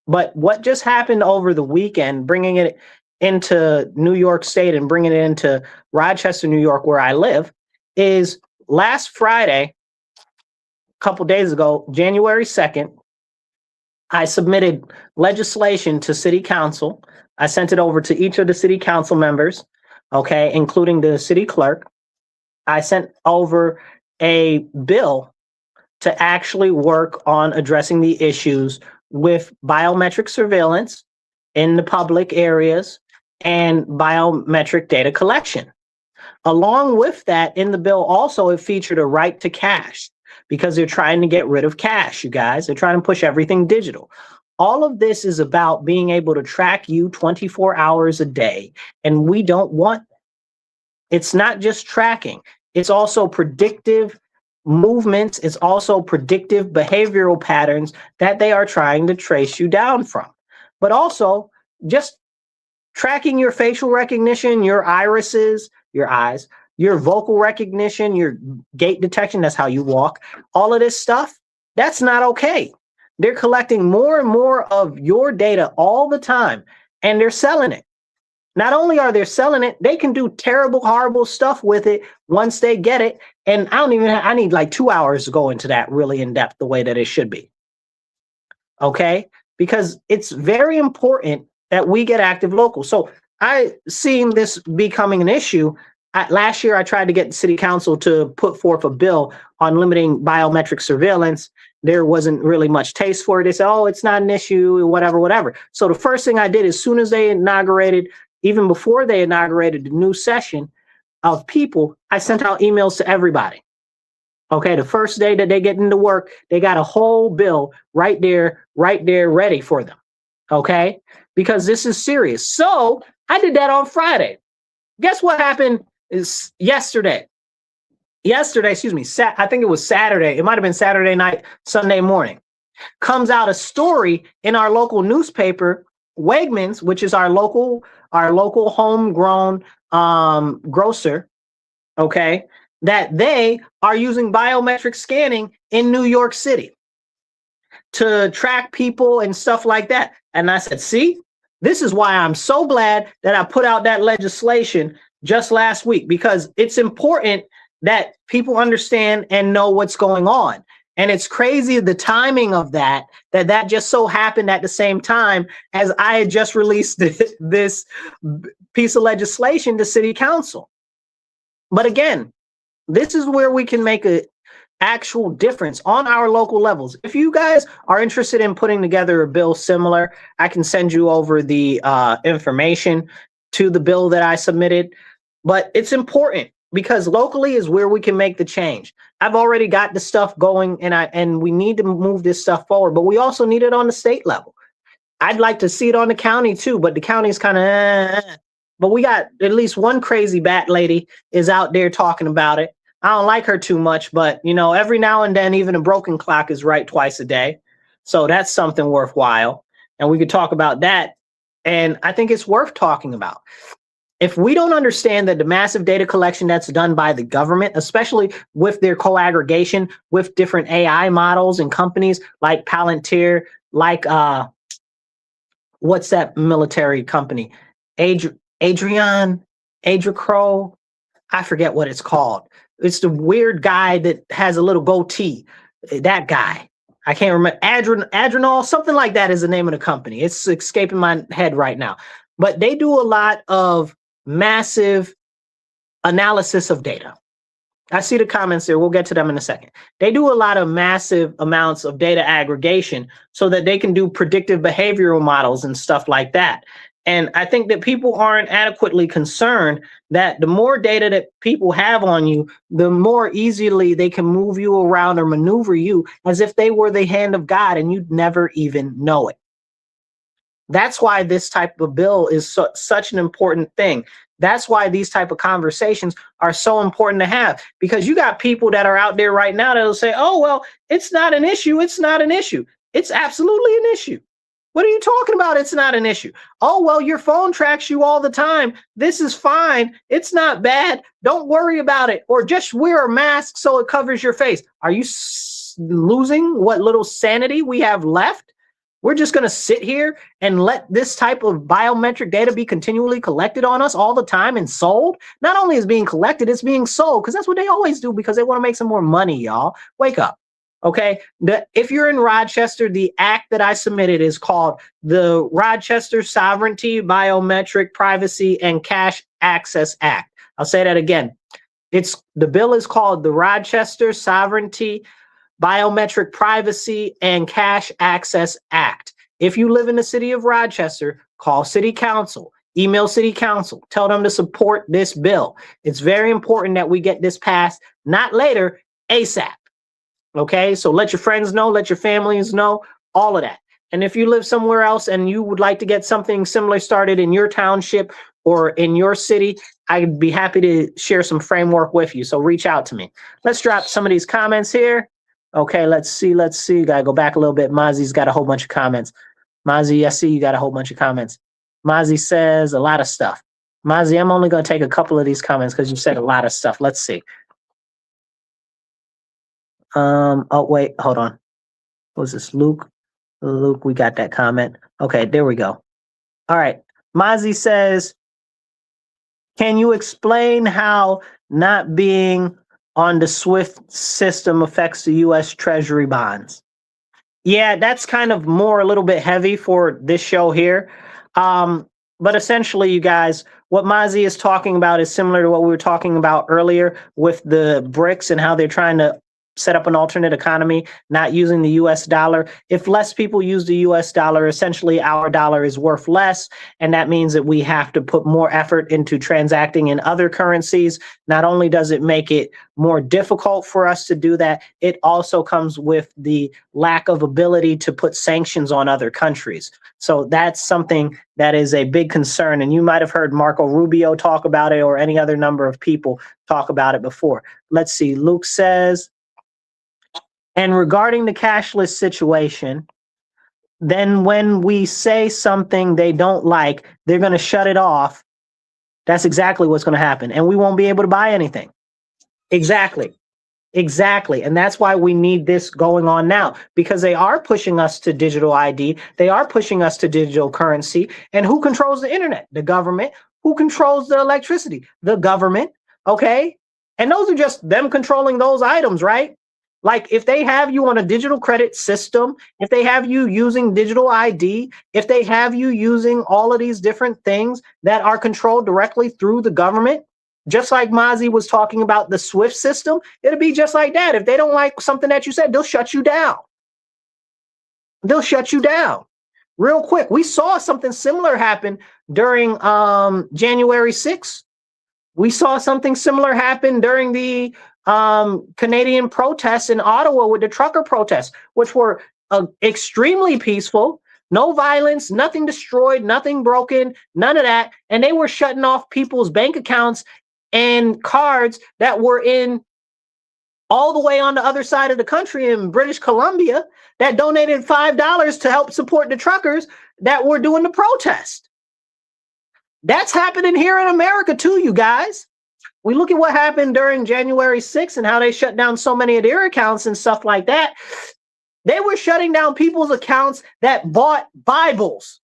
But what just happened over the weekend, bringing it into New York State and bringing it into Rochester, New York, where I live, is last Friday, a couple days ago, January 2nd, I submitted legislation to city council. I sent it over to each of the city council members, okay, including the city clerk. I sent over a bill to actually work on addressing the issues with biometric surveillance in the public areas and biometric data collection. Along with that, in the bill also, it featured a right to cash, because they're trying to get rid of cash, you guys. They're trying to push everything digital. All of this is about being able to track you 24 hours a day, and we don't want that. It's not just tracking. It's also predictive movements. It's also predictive behavioral patterns that they are trying to trace you down from. But also just tracking your facial recognition, your irises, your eyes, your vocal recognition, your gait detection, that's how you walk, all of this stuff, that's not okay. They're collecting more and more of your data all the time, and they're selling it. Not only are they selling it, they can do terrible, horrible stuff with it once they get it. And I need like 2 hours to go into that really in depth the way that it should be. Okay? Because it's very important that we get active local. So I seen this becoming an issue. Last year, I tried to get the city council to put forth a bill on limiting biometric surveillance. There wasn't really much taste for it. They said, oh, it's not an issue, whatever, whatever. So the first thing I did, as soon as they inaugurated, even before they inaugurated the new session of people, I sent out emails to everybody. Okay, the first day that they get into work, they got a whole bill right there, ready for them. Okay, because this is serious. So I did that on Friday. Guess what happened is yesterday, excuse me, I think it was Saturday. It might have been Saturday night, Sunday morning. Comes out a story in our local newspaper, Wegmans, which is our local homegrown grocer, okay, that they are using biometric scanning in New York City to track people and stuff like that. And I said, see, this is why I'm so glad that I put out that legislation just last week, because it's important that people understand and know what's going on. And it's crazy the timing of that just so happened at the same time as I had just released this piece of legislation to city council. But again, this is where we can make an actual difference on our local levels. If you guys are interested in putting together a bill similar, I can send you over the information to the bill that I submitted. But it's important because locally is where we can make the change. I've already got the stuff going, and we need to move this stuff forward, but we also need it on the state level. I'd like to see it on the county too, but the county is kind of, but we got at least one crazy bat lady is out there talking about it. I don't like her too much, but you know, every now and then, even a broken clock is right twice a day. So that's something worthwhile. And we could talk about that. And I think it's worth talking about. If we don't understand that the massive data collection that's done by the government, especially with their co-aggregation with different AI models and companies like Palantir, like what's that military company? Adrian Crow, I forget what it's called. It's the weird guy that has a little goatee. That guy. I can't remember. Adrenal, something like that is the name of the company. It's escaping my head right now. But they do a lot of massive analysis of data. I see the comments there. We'll get to them in a second. They do a lot of massive amounts of data aggregation so that they can do predictive behavioral models and stuff like that. And I think that people aren't adequately concerned that the more data that people have on you, the more easily they can move you around or maneuver you as if they were the hand of God and you'd never even know it. That's why this type of bill is such an important thing. That's why these type of conversations are so important to have, because you got people that are out there right now that'll say, oh, well, it's not an issue. It's not an issue. It's absolutely an issue. What are you talking about? It's not an issue. Oh, well, your phone tracks you all the time. This is fine. It's not bad. Don't worry about it. Or just wear a mask so it covers your face. Are you losing what little sanity we have left? We're just going to sit here and let this type of biometric data be continually collected on us all the time and sold? Not only is being collected, it's being sold, because that's what they always do, because they want to make some more money, y'all. Wake up. Okay, if you're in Rochester, the act that I submitted is called the Rochester Sovereignty, Biometric Privacy, and Cash Access Act. I'll say that again. The bill is called the Rochester Sovereignty, Biometric Privacy, and Cash Access Act. If you live in the city of Rochester, call City Council, email City Council, tell them to support this bill. It's very important that we get this passed, not later, ASAP. Okay, so let your friends know, let your families know, all of that. And if you live somewhere else and you would like to get something similar started in your township or in your city, I'd be happy to share some framework with you. So reach out to me. Let's drop some of these comments here. Okay, let's see. Gotta go back a little bit. Mozzie's got a whole bunch of comments. Mozzie, I see you got a whole bunch of comments. Mozzie says a lot of stuff. Mozzie, I'm only gonna take a couple of these comments because you said a lot of stuff. Let's see. Oh, wait, hold on. What was this? Luke, we got that comment. Okay, there we go. All right. Mozzie says, can you explain how not being on the SWIFT system affects the U.S. Treasury bonds? Yeah, that's kind of more a little bit heavy for this show here. But essentially, you guys, what Mozzie is talking about is similar to what we were talking about earlier with the BRICS and how they're trying to set up an alternate economy, not using the US dollar. If less people use the US dollar, essentially our dollar is worth less. And that means that we have to put more effort into transacting in other currencies. Not only does it make it more difficult for us to do that, it also comes with the lack of ability to put sanctions on other countries. So that's something that is a big concern. And you might have heard Marco Rubio talk about it, or any other number of people talk about it before. Let's see. Luke says, and regarding the cashless situation, then when we say something they don't like, they're going to shut it off. That's exactly what's going to happen. And we won't be able to buy anything. Exactly. And that's why we need this going on now, because they are pushing us to digital ID. They are pushing us to digital currency. And who controls the internet? The government. Who controls the electricity? The government. Okay. And those are just them controlling those items, right? Like if they have you on a digital credit system, if they have you using digital ID, if they have you using all of these different things that are controlled directly through the government, Just like Mozzie was talking about the SWIFT system, it'll be just like that. If they don't like something that you said, they'll shut you down. They'll shut you down real quick. We saw something similar happen during January 6th. We saw something similar happen during the Canadian protests in Ottawa with the trucker protests, which were extremely peaceful. No violence, nothing destroyed, nothing broken, none of that. And they were shutting off people's bank accounts and cards that were in all the way on the other side of the country in British Columbia that donated $5 to help support the truckers that were doing the protest. That's happening here in America too, you guys. We look at what happened during January 6th and how they shut down so many of their accounts and stuff like that. They were shutting down people's accounts that bought Bibles,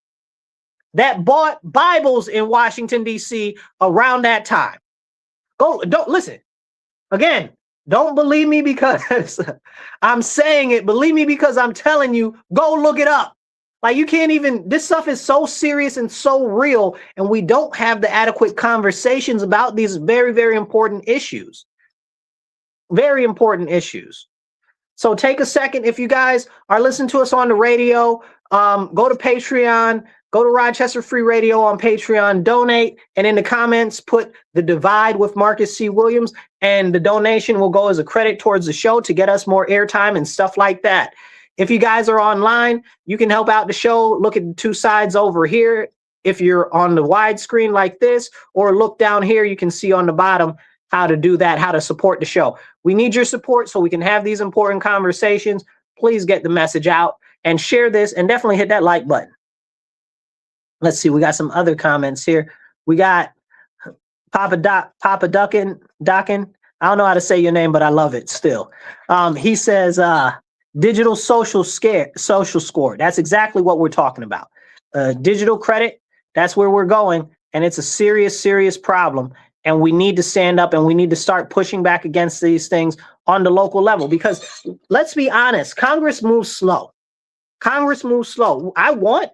in Washington, D.C. around that time. Don't listen. Again, don't believe me because I'm saying it. Believe me because I'm telling you, go look it up. Like, you can't even, this stuff is so serious and so real, and we don't have the adequate conversations about these very, very important issues. Very important issues. So take a second. If you guys are listening to us on the radio, go to Patreon, go to Rochester Free Radio on Patreon, donate, and in the comments, put The Divide with Marcus C. Williams, and the donation will go as a credit towards the show to get us more airtime and stuff like that. If you guys are online, you can help out the show. Look at the two sides over here. If you're on the wide screen like this, or look down here, you can see on the bottom how to do that, how to support the show. We need your support so we can have these important conversations. Please get the message out and share this, and definitely hit that like button. Let's see, we got some other comments here. We got Papa Duckin. I don't know how to say your name, but I love it still. He says, digital social score. That's exactly what we're talking about. Digital credit, that's where we're going. And it's a serious, serious problem. And we need to stand up and we need to start pushing back against these things on the local level, because let's be honest, Congress moves slow. Congress moves slow. I want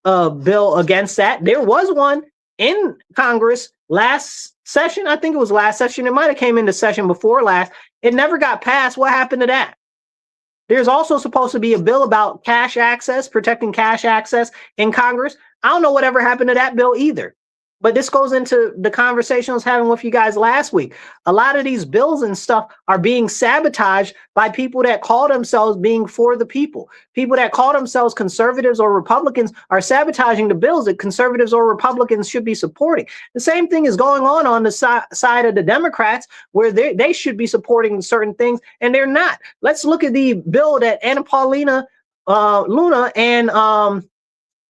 a bill against that. There was one in Congress last session. I think it was last session. It might have came into session before last. It never got passed. What happened to that? There's also supposed to be a bill about cash access, protecting cash access in Congress. I don't know whatever happened to that bill either. But this goes into the conversation I was having with you guys last week. A lot of these bills and stuff are being sabotaged by people that call themselves being for the people. People that call themselves conservatives or Republicans are sabotaging the bills that conservatives or Republicans should be supporting. The same thing is going on the side of the Democrats, where they should be supporting certain things and they're not. Let's look at the bill that Anna Paulina Luna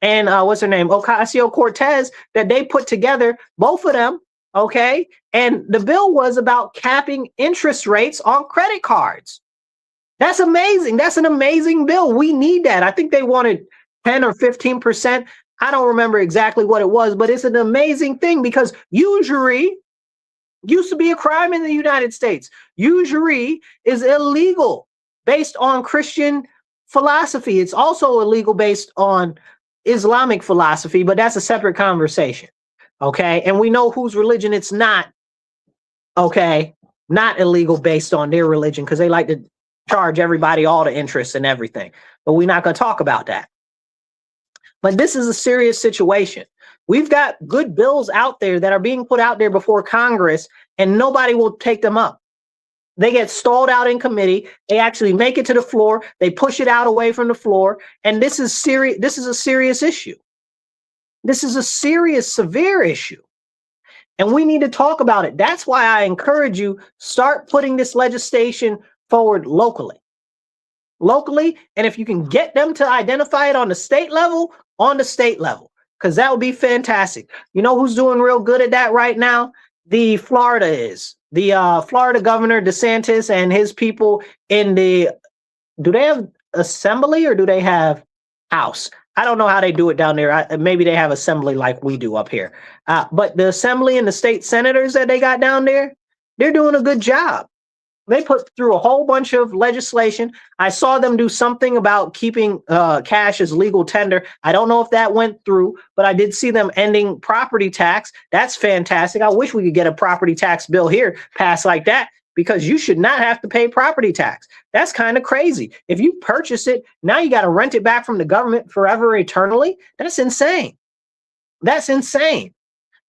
and what's her name, Ocasio-Cortez, that they put together, both of them, okay? And the bill was about capping interest rates on credit cards. That's amazing. That's an amazing bill. We need that. I think they wanted 10 or 15%. I don't remember exactly what it was, but it's an amazing thing, because usury used to be a crime in the United States. Usury is illegal based on Christian philosophy. It's also illegal based on Islamic philosophy, but that's a separate conversation. Okay. And we know whose religion it's not. Okay. Not illegal based on their religion, because they like to charge everybody all the interest and everything. But we're not going to talk about that. But this is a serious situation. We've got good bills out there that are being put out there before Congress, and nobody will take them up. They get stalled out in committee. They actually make it to the floor. They push it out away from the floor. And this is serious. This is a serious issue. This is a serious, severe issue. And we need to talk about it. That's why I encourage you, start putting this legislation forward locally. Locally. And if you can get them to identify it on the state level, because that would be fantastic. You know who's doing real good at that right now? The Florida is. The Florida Governor DeSantis and his people in the, do they have assembly or do they have house? I don't know how they do it down there. Maybe they have assembly like we do up here. But the assembly and the state senators that they got down there, they're doing a good job. They put through a whole bunch of legislation. I saw them do something about keeping cash as legal tender. I don't know if that went through, but I did see them ending property tax. That's fantastic. I wish we could get a property tax bill here passed like that, because you should not have to pay property tax. That's kind of crazy. If you purchase it, now you got to rent it back from the government forever, eternally. That's insane. That's insane.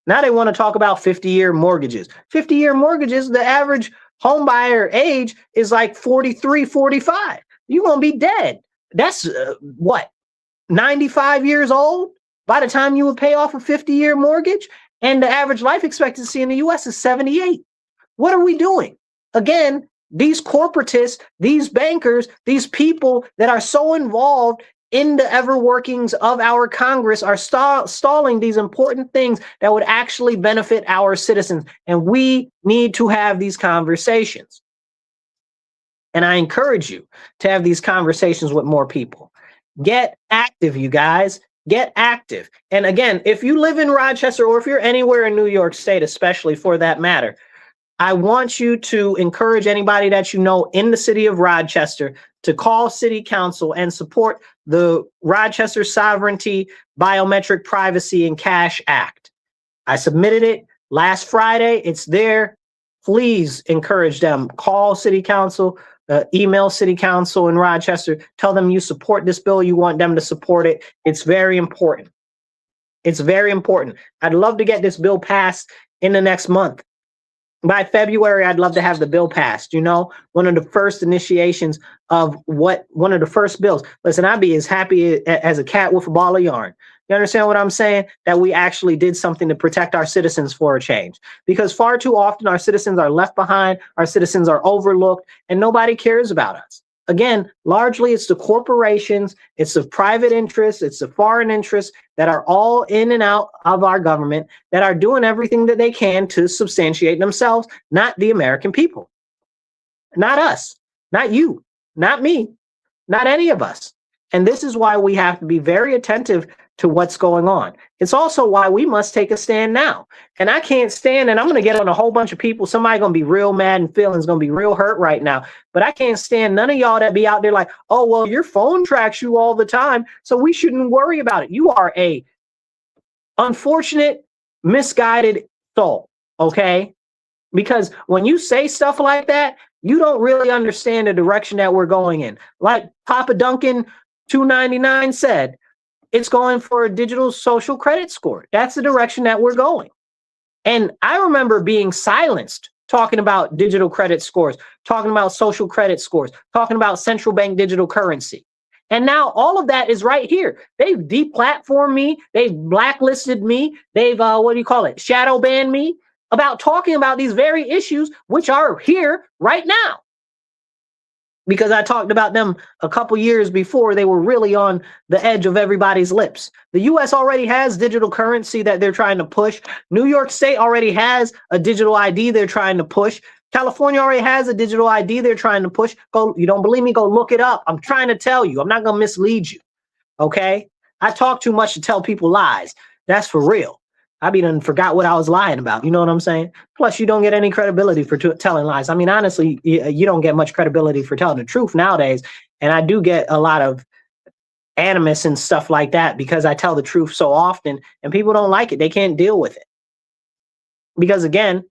Now they want to talk about 50-year mortgages. 50-year mortgages, the average home buyer age is like 43, 45. You're going to be dead. That's what, 95 years old by the time you would pay off a 50-year mortgage? And the average life expectancy in the US is 78. What are we doing? Again, these corporatists, these bankers, these people that are so involved in the ever workings of our Congress are stalling these important things that would actually benefit our citizens. And we need to have these conversations. And I encourage you to have these conversations with more people. Get active, you guys. Get active. And again, if you live in Rochester, or if you're anywhere in New York State, especially for that matter, I want you to encourage anybody that you know in the city of Rochester to call City Council and support the Rochester Sovereignty, Biometric Privacy, and Cash Act. I submitted it last Friday. It's there. Please encourage them. Call City Council, email City Council in Rochester. Tell them you support this bill. You want them to support it. It's very important. It's very important. I'd love to get this bill passed in the next month. By February, I'd love to have the bill passed. You know, one of the first initiations of one of the first bills. Listen, I'd be as happy as a cat with a ball of yarn. You understand what I'm saying? That we actually did something to protect our citizens for a change. Because far too often our citizens are left behind, our citizens are overlooked, and nobody cares about us. Again, largely it's the corporations, it's the private interests, it's the foreign interests that are all in and out of our government that are doing everything that they can to substantiate themselves, not the American people. Not us, not you, not me, not any of us. And this is why we have to be very attentive to what's going on. It's also why we must take a stand now. And I can't stand, and I'm going to get on a whole bunch of people. Somebody going to be real mad and feelings going to be real hurt right now. But I can't stand none of y'all that be out there like, oh, well, your phone tracks you all the time, so we shouldn't worry about it. You are a unfortunate, misguided soul, okay? Because when you say stuff like that, you don't really understand the direction that we're going in. Like Papa Duncan 299 said, it's going for a digital social credit score. That's the direction that we're going. And I remember being silenced talking about digital credit scores, talking about social credit scores, talking about central bank digital currency. And now all of that is right here. They've deplatformed me. They've blacklisted me. They've, shadow banned me about talking about these very issues, which are here right now. Because I talked about them a couple years before they were really on the edge of everybody's lips. The US already has digital currency that they're trying to push. New York State already has a digital ID they're trying to push. California already has a digital ID they're trying to push. You don't believe me? Go look it up. I'm trying to tell you. I'm not going to mislead you. Okay? I talk too much to tell people lies. That's for real. I done forgot what I was lying about. You know what I'm saying? Plus, you don't get any credibility for telling lies. I mean, honestly, you don't get much credibility for telling the truth nowadays. And I do get a lot of animus and stuff like that because I tell the truth so often and people don't like it. They can't deal with it. Because again,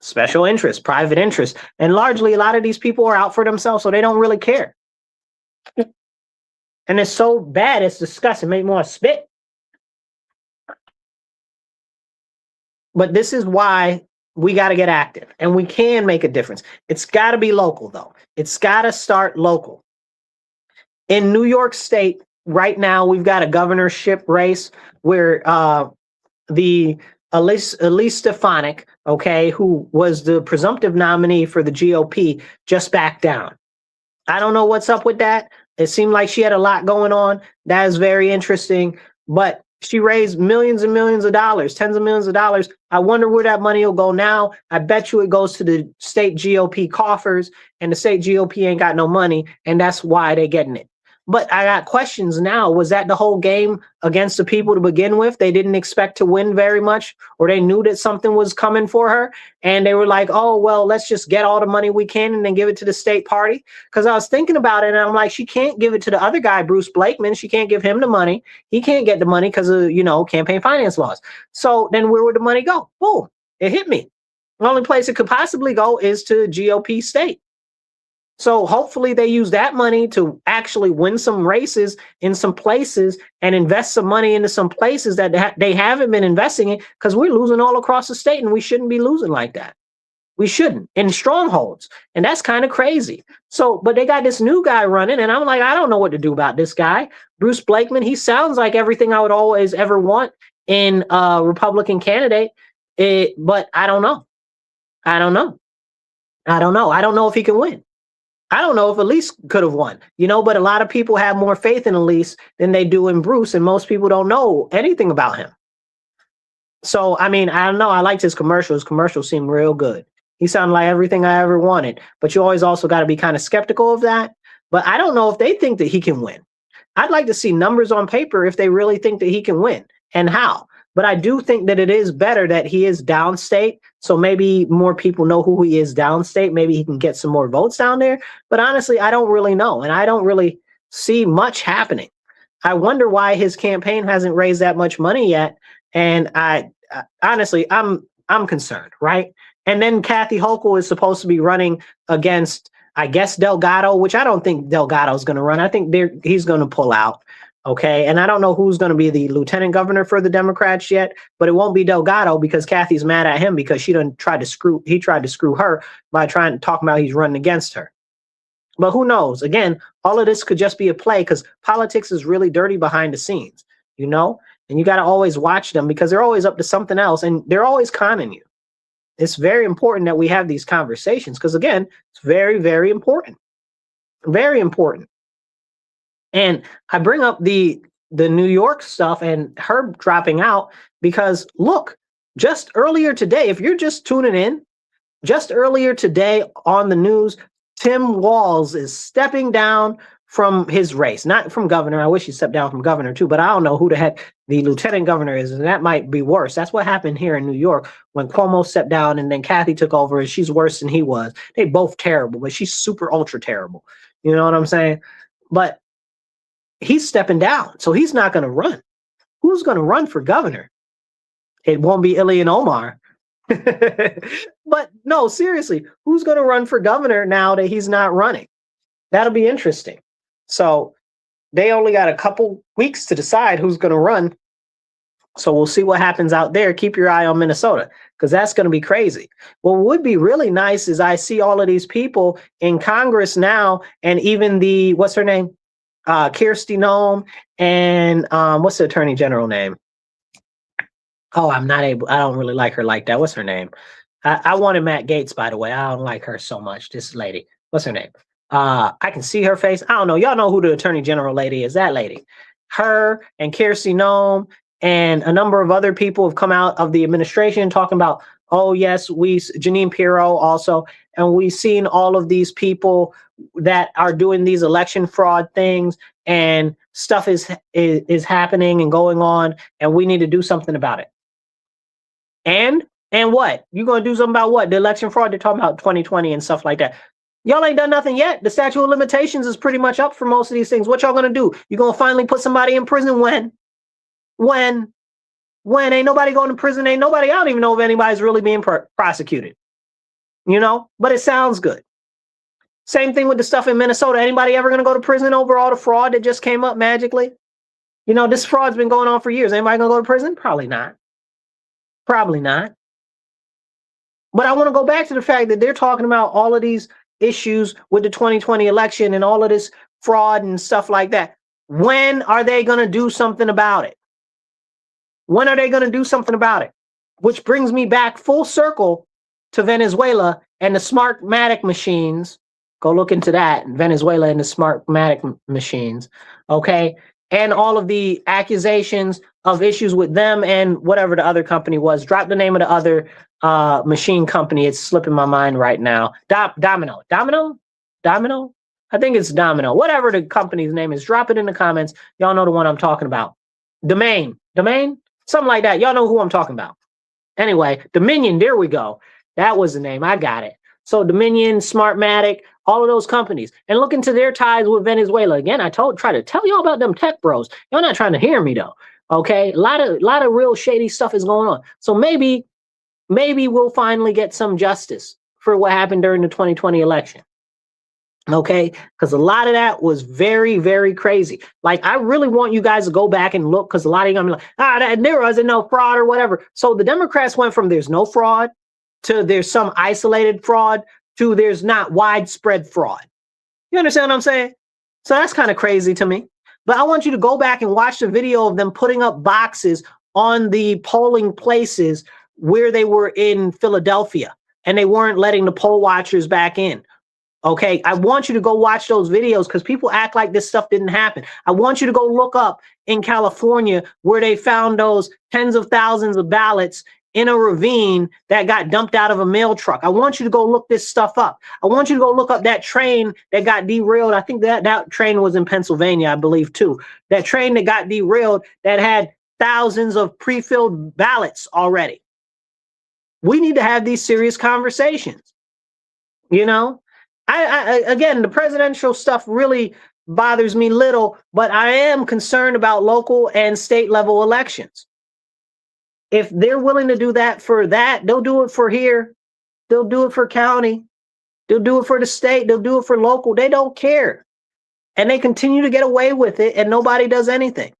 special interest, private interest. And largely, a lot of these people are out for themselves, so they don't really care. And it's so bad, it's disgusting. Make me want to spit. But this is why we got to get active and we can make a difference. It's got to be local, though. It's got to start local. In New York State, right now, we've got a governorship race where the Elise Stefanik, okay, who was the presumptive nominee for the GOP, just backed down. I don't know what's up with that. It seemed like she had a lot going on. That is very interesting. But she raised millions and millions of dollars, tens of millions of dollars. I wonder where that money will go now. I bet you it goes to the state GOP coffers, and the state GOP ain't got no money, and that's why they're getting it. But I got questions now. Was that the whole game against the people to begin with? They didn't expect to win very much, or they knew that something was coming for her. And they were like, oh, well, let's just get all the money we can and then give it to the state party. Because I was thinking about it and I'm like, she can't give it to the other guy, Bruce Blakeman. She can't give him the money. He can't get the money because of, campaign finance laws. So then where would the money go? Boom, it hit me. The only place it could possibly go is to GOP state. So hopefully they use that money to actually win some races in some places and invest some money into some places that they haven't been investing in, because we're losing all across the state and we shouldn't be losing like that. We shouldn't, in strongholds. And that's kind of crazy. So, but they got this new guy running and I'm like, I don't know what to do about this guy. Bruce Blakeman, he sounds like everything I would always ever want in a Republican candidate. But I don't know. I don't know if he can win. I don't know if Elise could have won, but a lot of people have more faith in Elise than they do in Bruce, and most people don't know anything about him. So, I mean, I don't know. I liked his commercials. His commercials seemed real good. He sounded like everything I ever wanted, but you always also got to be kind of skeptical of that. But I don't know if they think that he can win. I'd like to see numbers on paper if they really think that he can win and how. But I do think that it is better that he is downstate. So maybe more people know who he is downstate. Maybe he can get some more votes down there. But honestly, I don't really know. And I don't really see much happening. I wonder why his campaign hasn't raised that much money yet. And honestly, I'm concerned, right? And then Kathy Hochul is supposed to be running against, I guess, Delgado, which I don't think Delgado is going to run. I think he's going to pull out. Okay. And I don't know who's going to be the lieutenant governor for the Democrats yet, but it won't be Delgado because Kathy's mad at him because he tried to screw her by talking about he's running against her. But who knows? Again, all of this could just be a play because politics is really dirty behind the scenes, and you got to always watch them because they're always up to something else and they're always conning you. It's very important that we have these conversations because, again, it's very, very important. Very important. And I bring up the New York stuff and her dropping out because, look, just earlier today, if you're just tuning in, just earlier today on the news, Tim Walz is stepping down from his race, not from governor. I wish he stepped down from governor too, but I don't know who the heck the lieutenant governor is, and that might be worse. That's what happened here in New York when Cuomo stepped down and then Kathy took over, and she's worse than he was. They both terrible, but she's super ultra terrible. You know what I'm saying? But he's stepping down, so he's not going to run. Who's going to run for governor? It won't be Ilhan Omar. But no, seriously, who's going to run for governor now that he's not running? That'll be interesting. So they only got a couple weeks to decide who's going to run. So we'll see what happens out there. Keep your eye on Minnesota because that's going to be crazy. What would be really nice is I see all of these people in Congress now, and even what's her name? Kirsty Noem, and what's the attorney general name? Oh, I don't really like her like that. What's her name? I wanted Matt Gaetz, by the way. I don't like her so much. This lady. What's her name? I can see her face. I don't know. Y'all know who the attorney general lady is. That lady. Her and Kirsty Noem and a number of other people have come out of the administration talking about, oh, yes, Jeanine Pirro also. And we've seen all of these people that are doing these election fraud things, and stuff is happening and going on, and we need to do something about it. And what? You going to do something about what? The election fraud? They're talking about 2020 and stuff like that. Y'all ain't done nothing yet. The statute of limitations is pretty much up for most of these things. What y'all going to do? You going to finally put somebody in prison when? When ain't nobody going to prison? Ain't nobody. I don't even know if anybody's really being prosecuted. But it sounds good. Same thing with the stuff in Minnesota. Anybody ever going to go to prison over all the fraud that just came up magically? This fraud's been going on for years. Anybody going to go to prison? Probably not. Probably not. But I want to go back to the fact that they're talking about all of these issues with the 2020 election and all of this fraud and stuff like that. When are they going to do something about it? When are they going to do something about it? Which brings me back full circle to Venezuela and the Smartmatic machines. Go look into that, Venezuela and the Smartmatic machines, okay? And all of the accusations of issues with them and whatever the other company was. Drop the name of the other machine company. It's slipping my mind right now. Domino. I think it's Domino. Whatever the company's name is, drop it in the comments. Y'all know the one I'm talking about. Domain, something like that. Y'all know who I'm talking about. Anyway, Dominion, there we go. That was the name. I got it. So Dominion, Smartmatic, all of those companies. And look into their ties with Venezuela. Again, I try to tell y'all about them tech bros. Y'all not trying to hear me though. Okay? A lot of real shady stuff is going on. So maybe we'll finally get some justice for what happened during the 2020 election. Okay, because a lot of that was very, very crazy. Like, I really want you guys to go back and look, because a lot of you are gonna be like, there wasn't no fraud or whatever. So the Democrats went from there's no fraud to there's some isolated fraud to there's not widespread fraud. You understand what I'm saying? So that's kind of crazy to me. But I want you to go back and watch the video of them putting up boxes on the polling places where they were in Philadelphia, and they weren't letting the poll watchers back in. Okay, I want you to go watch those videos because people act like this stuff didn't happen. I want you to go look up in California where they found those tens of thousands of ballots in a ravine that got dumped out of a mail truck. I want you to go look this stuff up. I want you to go look up that train that got derailed. I think that train was in Pennsylvania, I believe, too. That train that got derailed that had thousands of pre-filled ballots already. We need to have these serious conversations, you know? Again, the presidential stuff really bothers me little, but I am concerned about local and state level elections. If they're willing to do that for that, they'll do it for here. They'll do it for county. They'll do it for the state. They'll do it for local. They don't care. And they continue to get away with it and nobody does anything.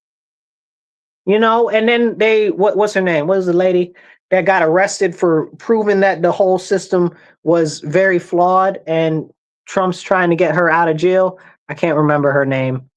You know, and then what's her name? What was the lady that got arrested for proving that the whole system was very flawed and Trump's trying to get her out of jail? I can't remember her name.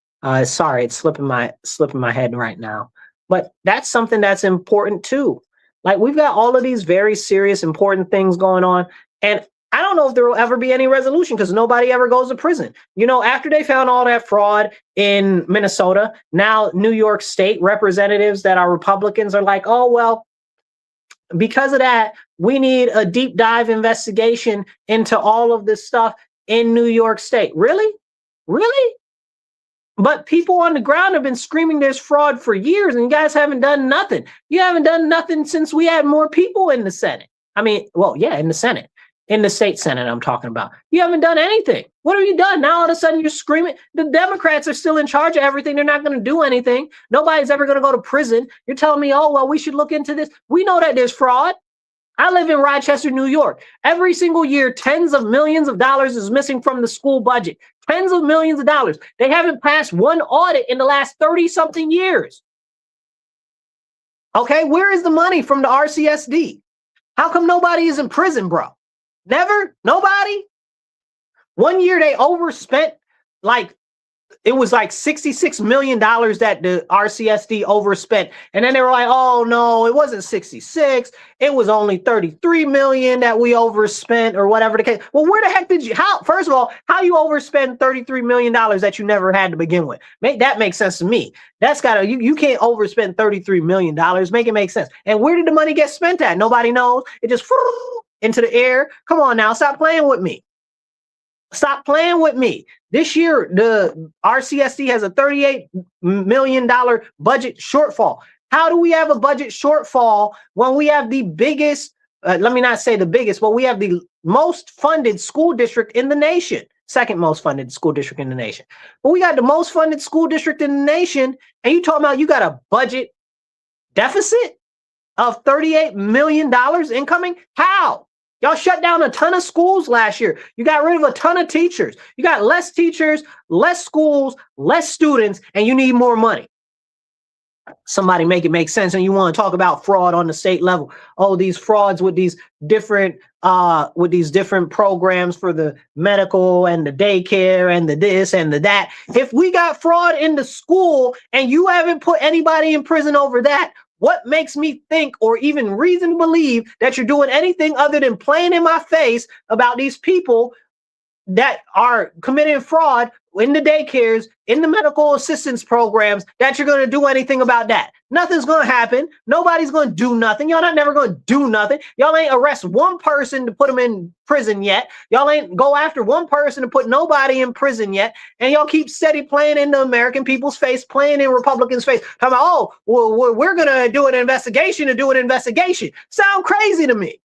Sorry, it's slipping my head right now. But that's something that's important too. Like, we've got all of these very serious, important things going on. And I don't know if there will ever be any resolution because nobody ever goes to prison. You know, after they found all that fraud in Minnesota, now New York State representatives that are Republicans are like, oh, well, because of that, we need a deep dive investigation into all of this stuff in New York State. Really? Really? But people on the ground have been screaming there's fraud for years, and you guys haven't done nothing. You haven't done nothing since we had more people in the Senate. I mean, well, yeah, in the Senate, in the state Senate I'm talking about. You haven't done anything. What have you done? Now all of a sudden you're screaming. The Democrats are still in charge of everything. They're not going to do anything. Nobody's ever going to go to prison. You're telling me, oh, well, we should look into this. We know that there's fraud. I live in Rochester, New York. Every single year, tens of millions of dollars is missing from the school budget. Tens of millions of dollars. They haven't passed one audit in the last 30-something years. Okay, where is the money from the RCSD? How come nobody is in prison, bro? Never? Nobody? One year they overspent, like, it was like $66 million that the RCSD overspent. And then they were like, oh, no, it wasn't 66. It was only 33 million that we overspent or whatever the case. Well, where the heck did you, first of all, how you overspend $33 million that you never had to begin with? That makes sense to me. That's gotta, you can't overspend $33 million. Make it make sense. And where did the money get spent at? Nobody knows. It just into the air. Come on now, stop playing with me. Stop playing with me. This year, the RCSD has a $38 million budget shortfall. How do we have a budget shortfall when we have the biggest, let me not say the biggest, but we have the most funded school district in the nation, second most funded school district in the nation. But we got the most funded school district in the nation, and you talking about you got a budget deficit of $38 million incoming? How? Y'all shut down a ton of schools last year. You got rid of a ton of teachers. You got less teachers, less schools, less students, and you need more money. Somebody make it make sense. And you want to talk about fraud on the state level. Oh, these frauds with these different programs for the medical and the daycare and the this and the that. If we got fraud in the school and you haven't put anybody in prison over that, what makes me think or even reason to believe that you're doing anything other than playing in my face about these people that are committing fraud in the daycares, in the medical assistance programs, that you're going to do anything about that. Nothing's going to happen. Nobody's going to do nothing. Y'all not never going to do nothing. Y'all ain't arrest one person to put them in prison yet. Y'all ain't go after one person to put nobody in prison yet. And y'all keep steady playing in the American people's face, playing in Republicans' face. Talking about, oh, well, we're going to do an investigation to do an investigation. Sound crazy to me.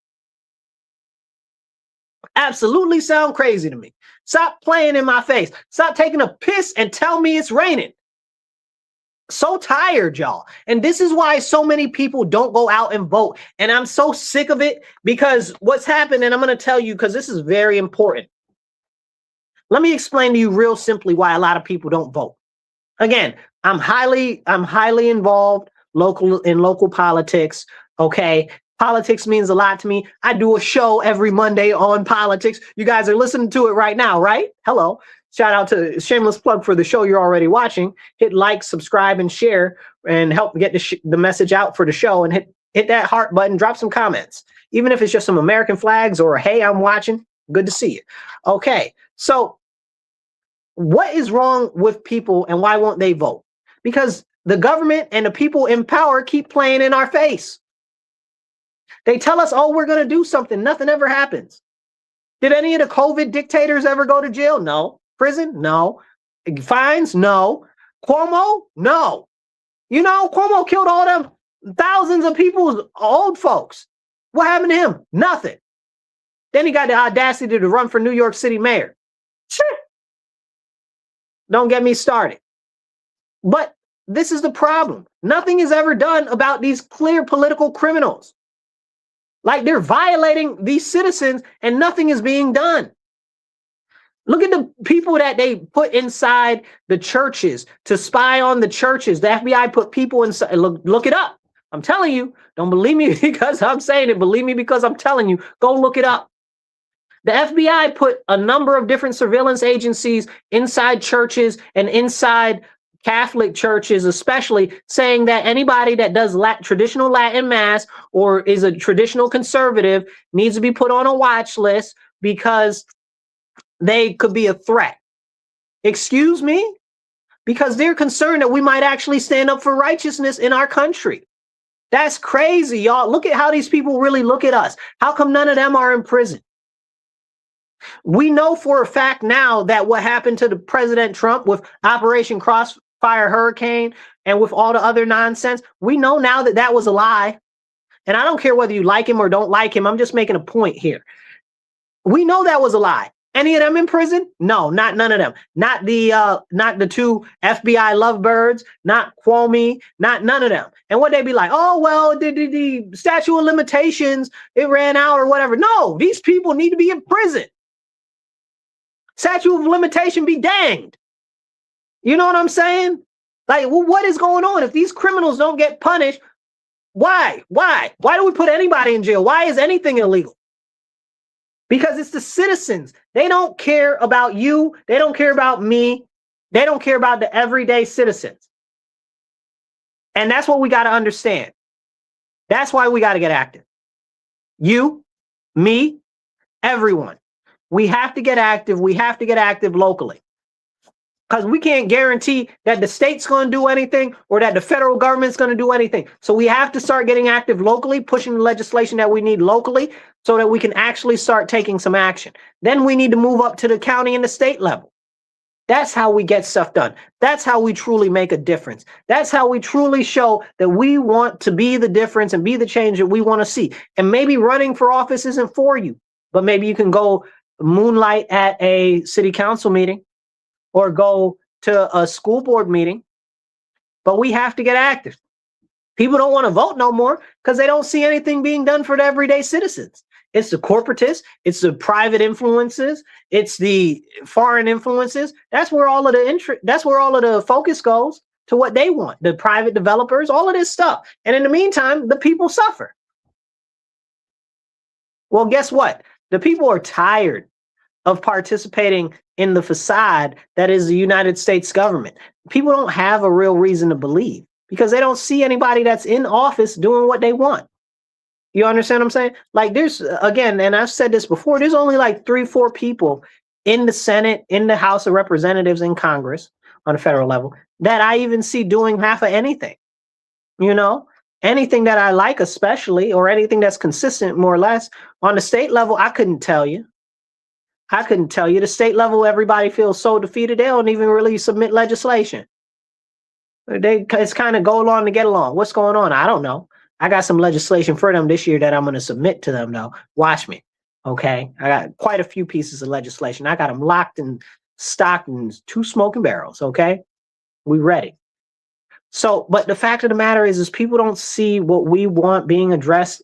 Absolutely sound crazy to me. Stop playing in my face. Stop taking a piss and tell me it's raining. So tired, y'all. And this is why so many people don't go out and vote. And I'm so sick of it, because what's happened, and I'm going to tell you, because this is very important. Let me explain to you real simply why a lot of people don't vote. Again, I'm highly involved in local politics. Okay. Politics means a lot to me. I do a show every Monday on politics. You guys are listening to it right now, right? Hello. Shout out to shameless plug for the show you're already watching. Hit like, subscribe, and share, and help get the message out for the show. And hit that heart button. Drop some comments, even if it's just some American flags or hey, I'm watching. Good to see you. Okay, so what is wrong with people, and why won't they vote? Because the government and the people in power keep playing in our face. They tell us, oh, we're going to do something. Nothing ever happens. Did any of the COVID dictators ever go to jail? No. Prison? No. Fines? No. Cuomo? No. You know, Cuomo killed all them thousands of people's old folks. What happened to him? Nothing. Then he got the audacity to run for New York City mayor. Sure. Don't get me started. But this is the problem. Nothing is ever done about these clear political criminals. Like, they're violating these citizens and nothing is being done. Look at the people that they put inside the churches to spy on the churches. The FBI put people inside. Look it up. I'm telling you. Don't believe me because I'm saying it. Believe me because I'm telling you. Go look it up. The FBI put a number of different surveillance agencies inside churches and inside Catholic churches, especially, saying that anybody that does traditional Latin mass or is a traditional conservative needs to be put on a watch list because they could be a threat. Excuse me? Because they're concerned that we might actually stand up for righteousness in our country. That's crazy, y'all. Look at how these people really look at us. How come none of them are in prison? We know for a fact now that what happened to the President Trump with Operation Crossfire Hurricane and with all the other nonsense, we know now that that was a lie. And I don't care whether you like him or don't like him. I'm just making a point here. We know that was a lie. Any of them in prison? No, none of them. Not the two FBI lovebirds, not Cuomo, none of them. And what they be like, oh, well, the statute of limitations, it ran out or whatever. No, these people need to be in prison. Statute of limitation be danged. You know what I'm saying? Like, well, what is going on? If these criminals don't get punished, why? Why do we put anybody in jail? Why is anything illegal? Because it's the citizens. They don't care about you. They don't care about me. They don't care about the everyday citizens. And that's what we got to understand. That's why we got to get active. You, me, everyone. We have to get active. We have to get active locally. Because we can't guarantee that the state's going to do anything or that the federal government's going to do anything. So we have to start getting active locally, pushing the legislation that we need locally so that we can actually start taking some action. Then we need to move up to the county and the state level. That's how we get stuff done. That's how we truly make a difference. That's how we truly show that we want to be the difference and be the change that we want to see. And maybe running for office isn't for you, but maybe you can go moonlight at a city council meeting or go to a school board meeting. But we have to get active. People don't want to vote no more because they don't see anything being done for the everyday citizens. It's the corporatists, it's the private influences, it's the foreign influences. That's where all of the focus goes to what they want. The private developers, all of this stuff. And in the meantime, the people suffer. Well, guess what? The people are tired of participating in the facade that is the United States government. People don't have a real reason to believe because they don't see anybody that's in office doing what they want. You understand what I'm saying? Like, there's, again, and I've said this before, there's only like 3-4 people in the Senate, in the House of Representatives, in Congress on a federal level that I even see doing half of anything. You know, anything that I like, especially, or anything that's consistent, more or less. On the state level, I couldn't tell you. I couldn't tell you. The state level, everybody feels so defeated, they don't even really submit legislation. It's kind of go along to get along. What's going on? I don't know. I got some legislation for them this year that I'm going to submit to them, though. Watch me. Okay. I got quite a few pieces of legislation. I got them locked and stocked in 2 smoking barrels. Okay. We ready. So, but the fact of the matter is people don't see what we want being addressed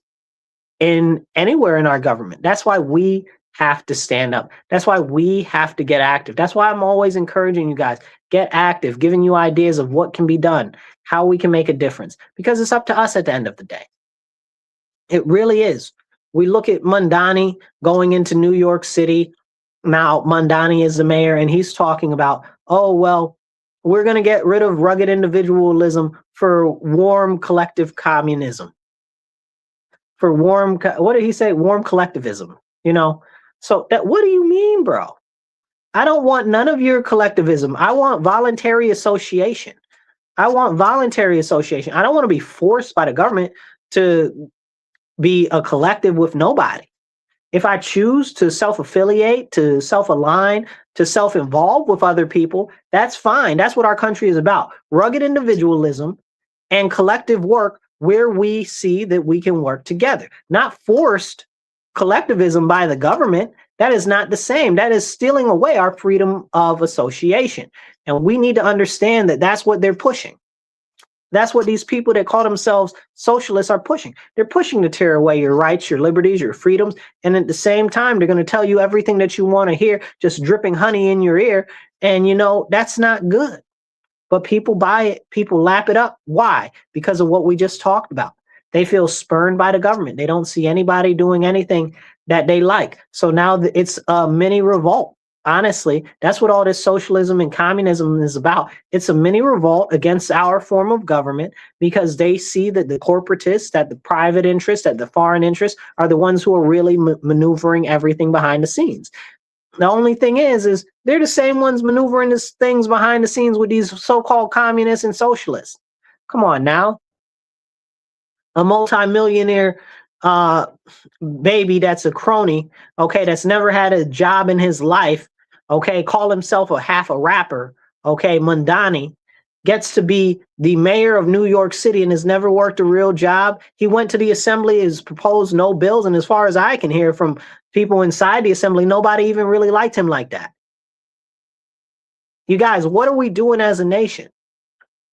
in anywhere in our government. That's why we have to stand up. That's why we have to get active. That's why I'm always encouraging you guys, get active, giving you ideas of what can be done, how we can make a difference, because it's up to us at the end of the day. It really is. We look at Mondani going into New York City. Now, Mondani is the mayor, and he's talking about, oh, well, we're going to get rid of rugged individualism for warm collective communism. For warm, what did he say? Warm collectivism, you know? So that, what do you mean, bro? I don't want none of your collectivism. I want voluntary association. I want voluntary association. I don't want to be forced by the government to be a collective with nobody. If I choose to self-affiliate, to self-align, to self-involve with other people, that's fine. That's what our country is about. Rugged individualism and collective work where we see that we can work together. Not forced collectivism by the government. That is not the same. That is stealing away our freedom of association. And we need to understand that that's what they're pushing. That's what these people that call themselves socialists are pushing. They're pushing to tear away your rights, your liberties, your freedoms. And at the same time, they're going to tell you everything that you want to hear, just dripping honey in your ear. And, you know, that's not good. But people buy it. People lap it up. Why? Because of what we just talked about. They feel spurned by the government. They don't see anybody doing anything that they like. So now it's a mini revolt. Honestly, that's what all this socialism and communism is about. It's a mini revolt against our form of government because they see that the corporatists, that the private interests, that the foreign interests are the ones who are really maneuvering everything behind the scenes. The only thing is they're the same ones maneuvering these things behind the scenes with these so-called communists and socialists. Come on now. A multimillionaire baby that's a crony, okay, that's never had a job in his life, okay, call himself half a rapper, okay, Mondani, gets to be the mayor of New York City and has never worked a real job. He went to the assembly, has proposed no bills, and as far as I can hear from people inside the assembly, nobody even really liked him like that. You guys, what are we doing as a nation?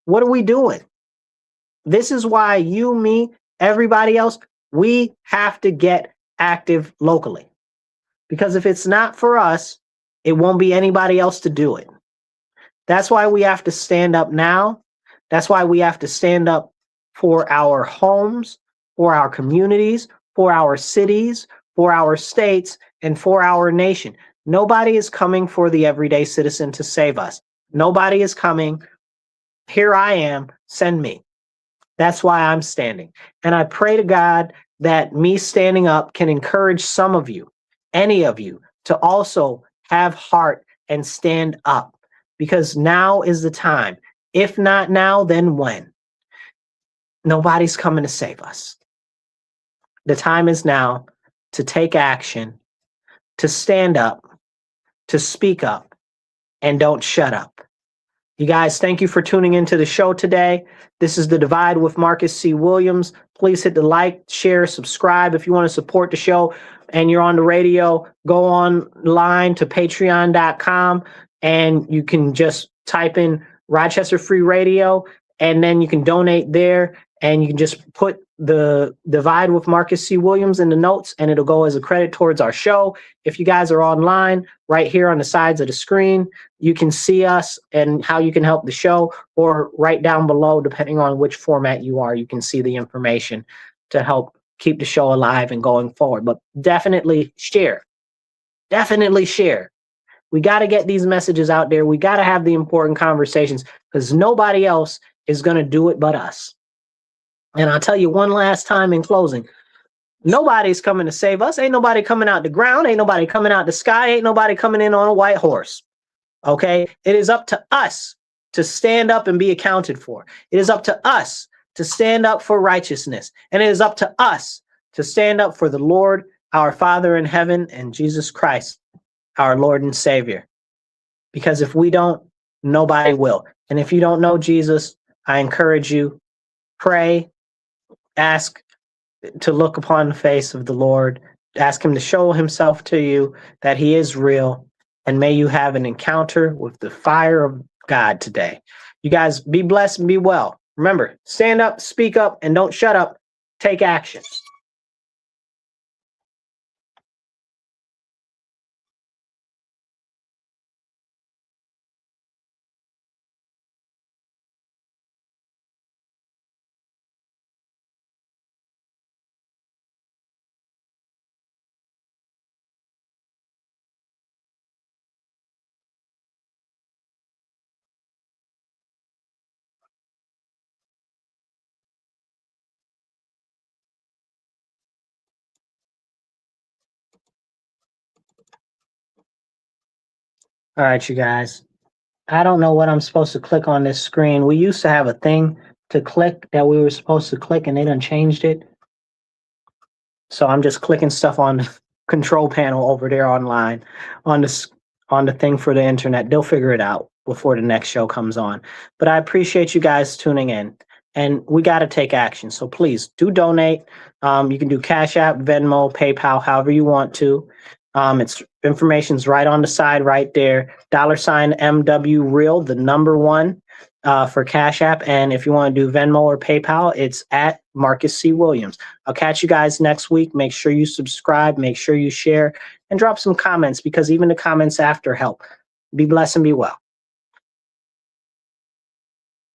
What are we doing? This is why you, me, everybody else, we have to get active locally. Because if it's not for us, it won't be anybody else to do it. That's why we have to stand up now. That's why we have to stand up for our homes, for our communities, for our cities, for our states, and for our nation. Nobody is coming for the everyday citizen to save us. Nobody is coming. Here I am, send me. That's why I'm standing. And I pray to God that me standing up can encourage some of you, any of you, to also have heart and stand up. Because now is the time. If not now, then when? Nobody's coming to save us. The time is now to take action, to stand up, to speak up, and don't shut up. You guys, thank you for tuning into the show today. This is The Divide with Marcus C. Williams. Please hit the like, share, subscribe. If you want to support the show and you're on the radio, go online to patreon.com and you can just type in Rochester Free Radio and then you can donate there and you can just put the Divide with Marcus C. Williams in the notes and it'll go as a credit towards our show. If you guys are online, right here on the sides of the screen, you can see us and how you can help the show, or right down below, depending on which format you are, you can see the information to help keep the show alive and going forward. But definitely share. Definitely share. We got to get these messages out there. We got to have the important conversations because nobody else is going to do it but us. And I'll tell you one last time in closing, Nobody's coming to save us. Ain't nobody coming out the ground. Ain't nobody coming out the sky. Ain't nobody coming in on a white horse. Okay? It is up to us to stand up and be accounted for. It is up to us to stand up for righteousness. And it is up to us to stand up for the Lord, our Father in heaven, and Jesus Christ, our Lord and Savior. Because if we don't, nobody will. And if you don't know Jesus, I encourage you, pray, ask to look upon the face of the Lord, ask him to show himself to you, that he is real, and may you have an encounter with the fire of God today. You guys be blessed and be well. Remember, stand up, speak up, and don't shut up. Take action. All right, you guys. I don't know what I'm supposed to click on this screen. We used to have a thing to click that we were supposed to click, and they done changed it. So I'm just clicking stuff on the control panel over there online on the thing for the internet. They'll figure it out before the next show comes on. But I appreciate you guys tuning in, and we got to take action. So please do donate. You can do Cash App, Venmo, PayPal, however you want to. It's information's right on the side right there. $MW Real, the number one for Cash App. And if you want to do Venmo or PayPal, it's at Marcus C. Williams. I'll catch you guys next week. Make sure you subscribe, make sure you share, and drop some comments, because even the comments after help. Be blessed and be well.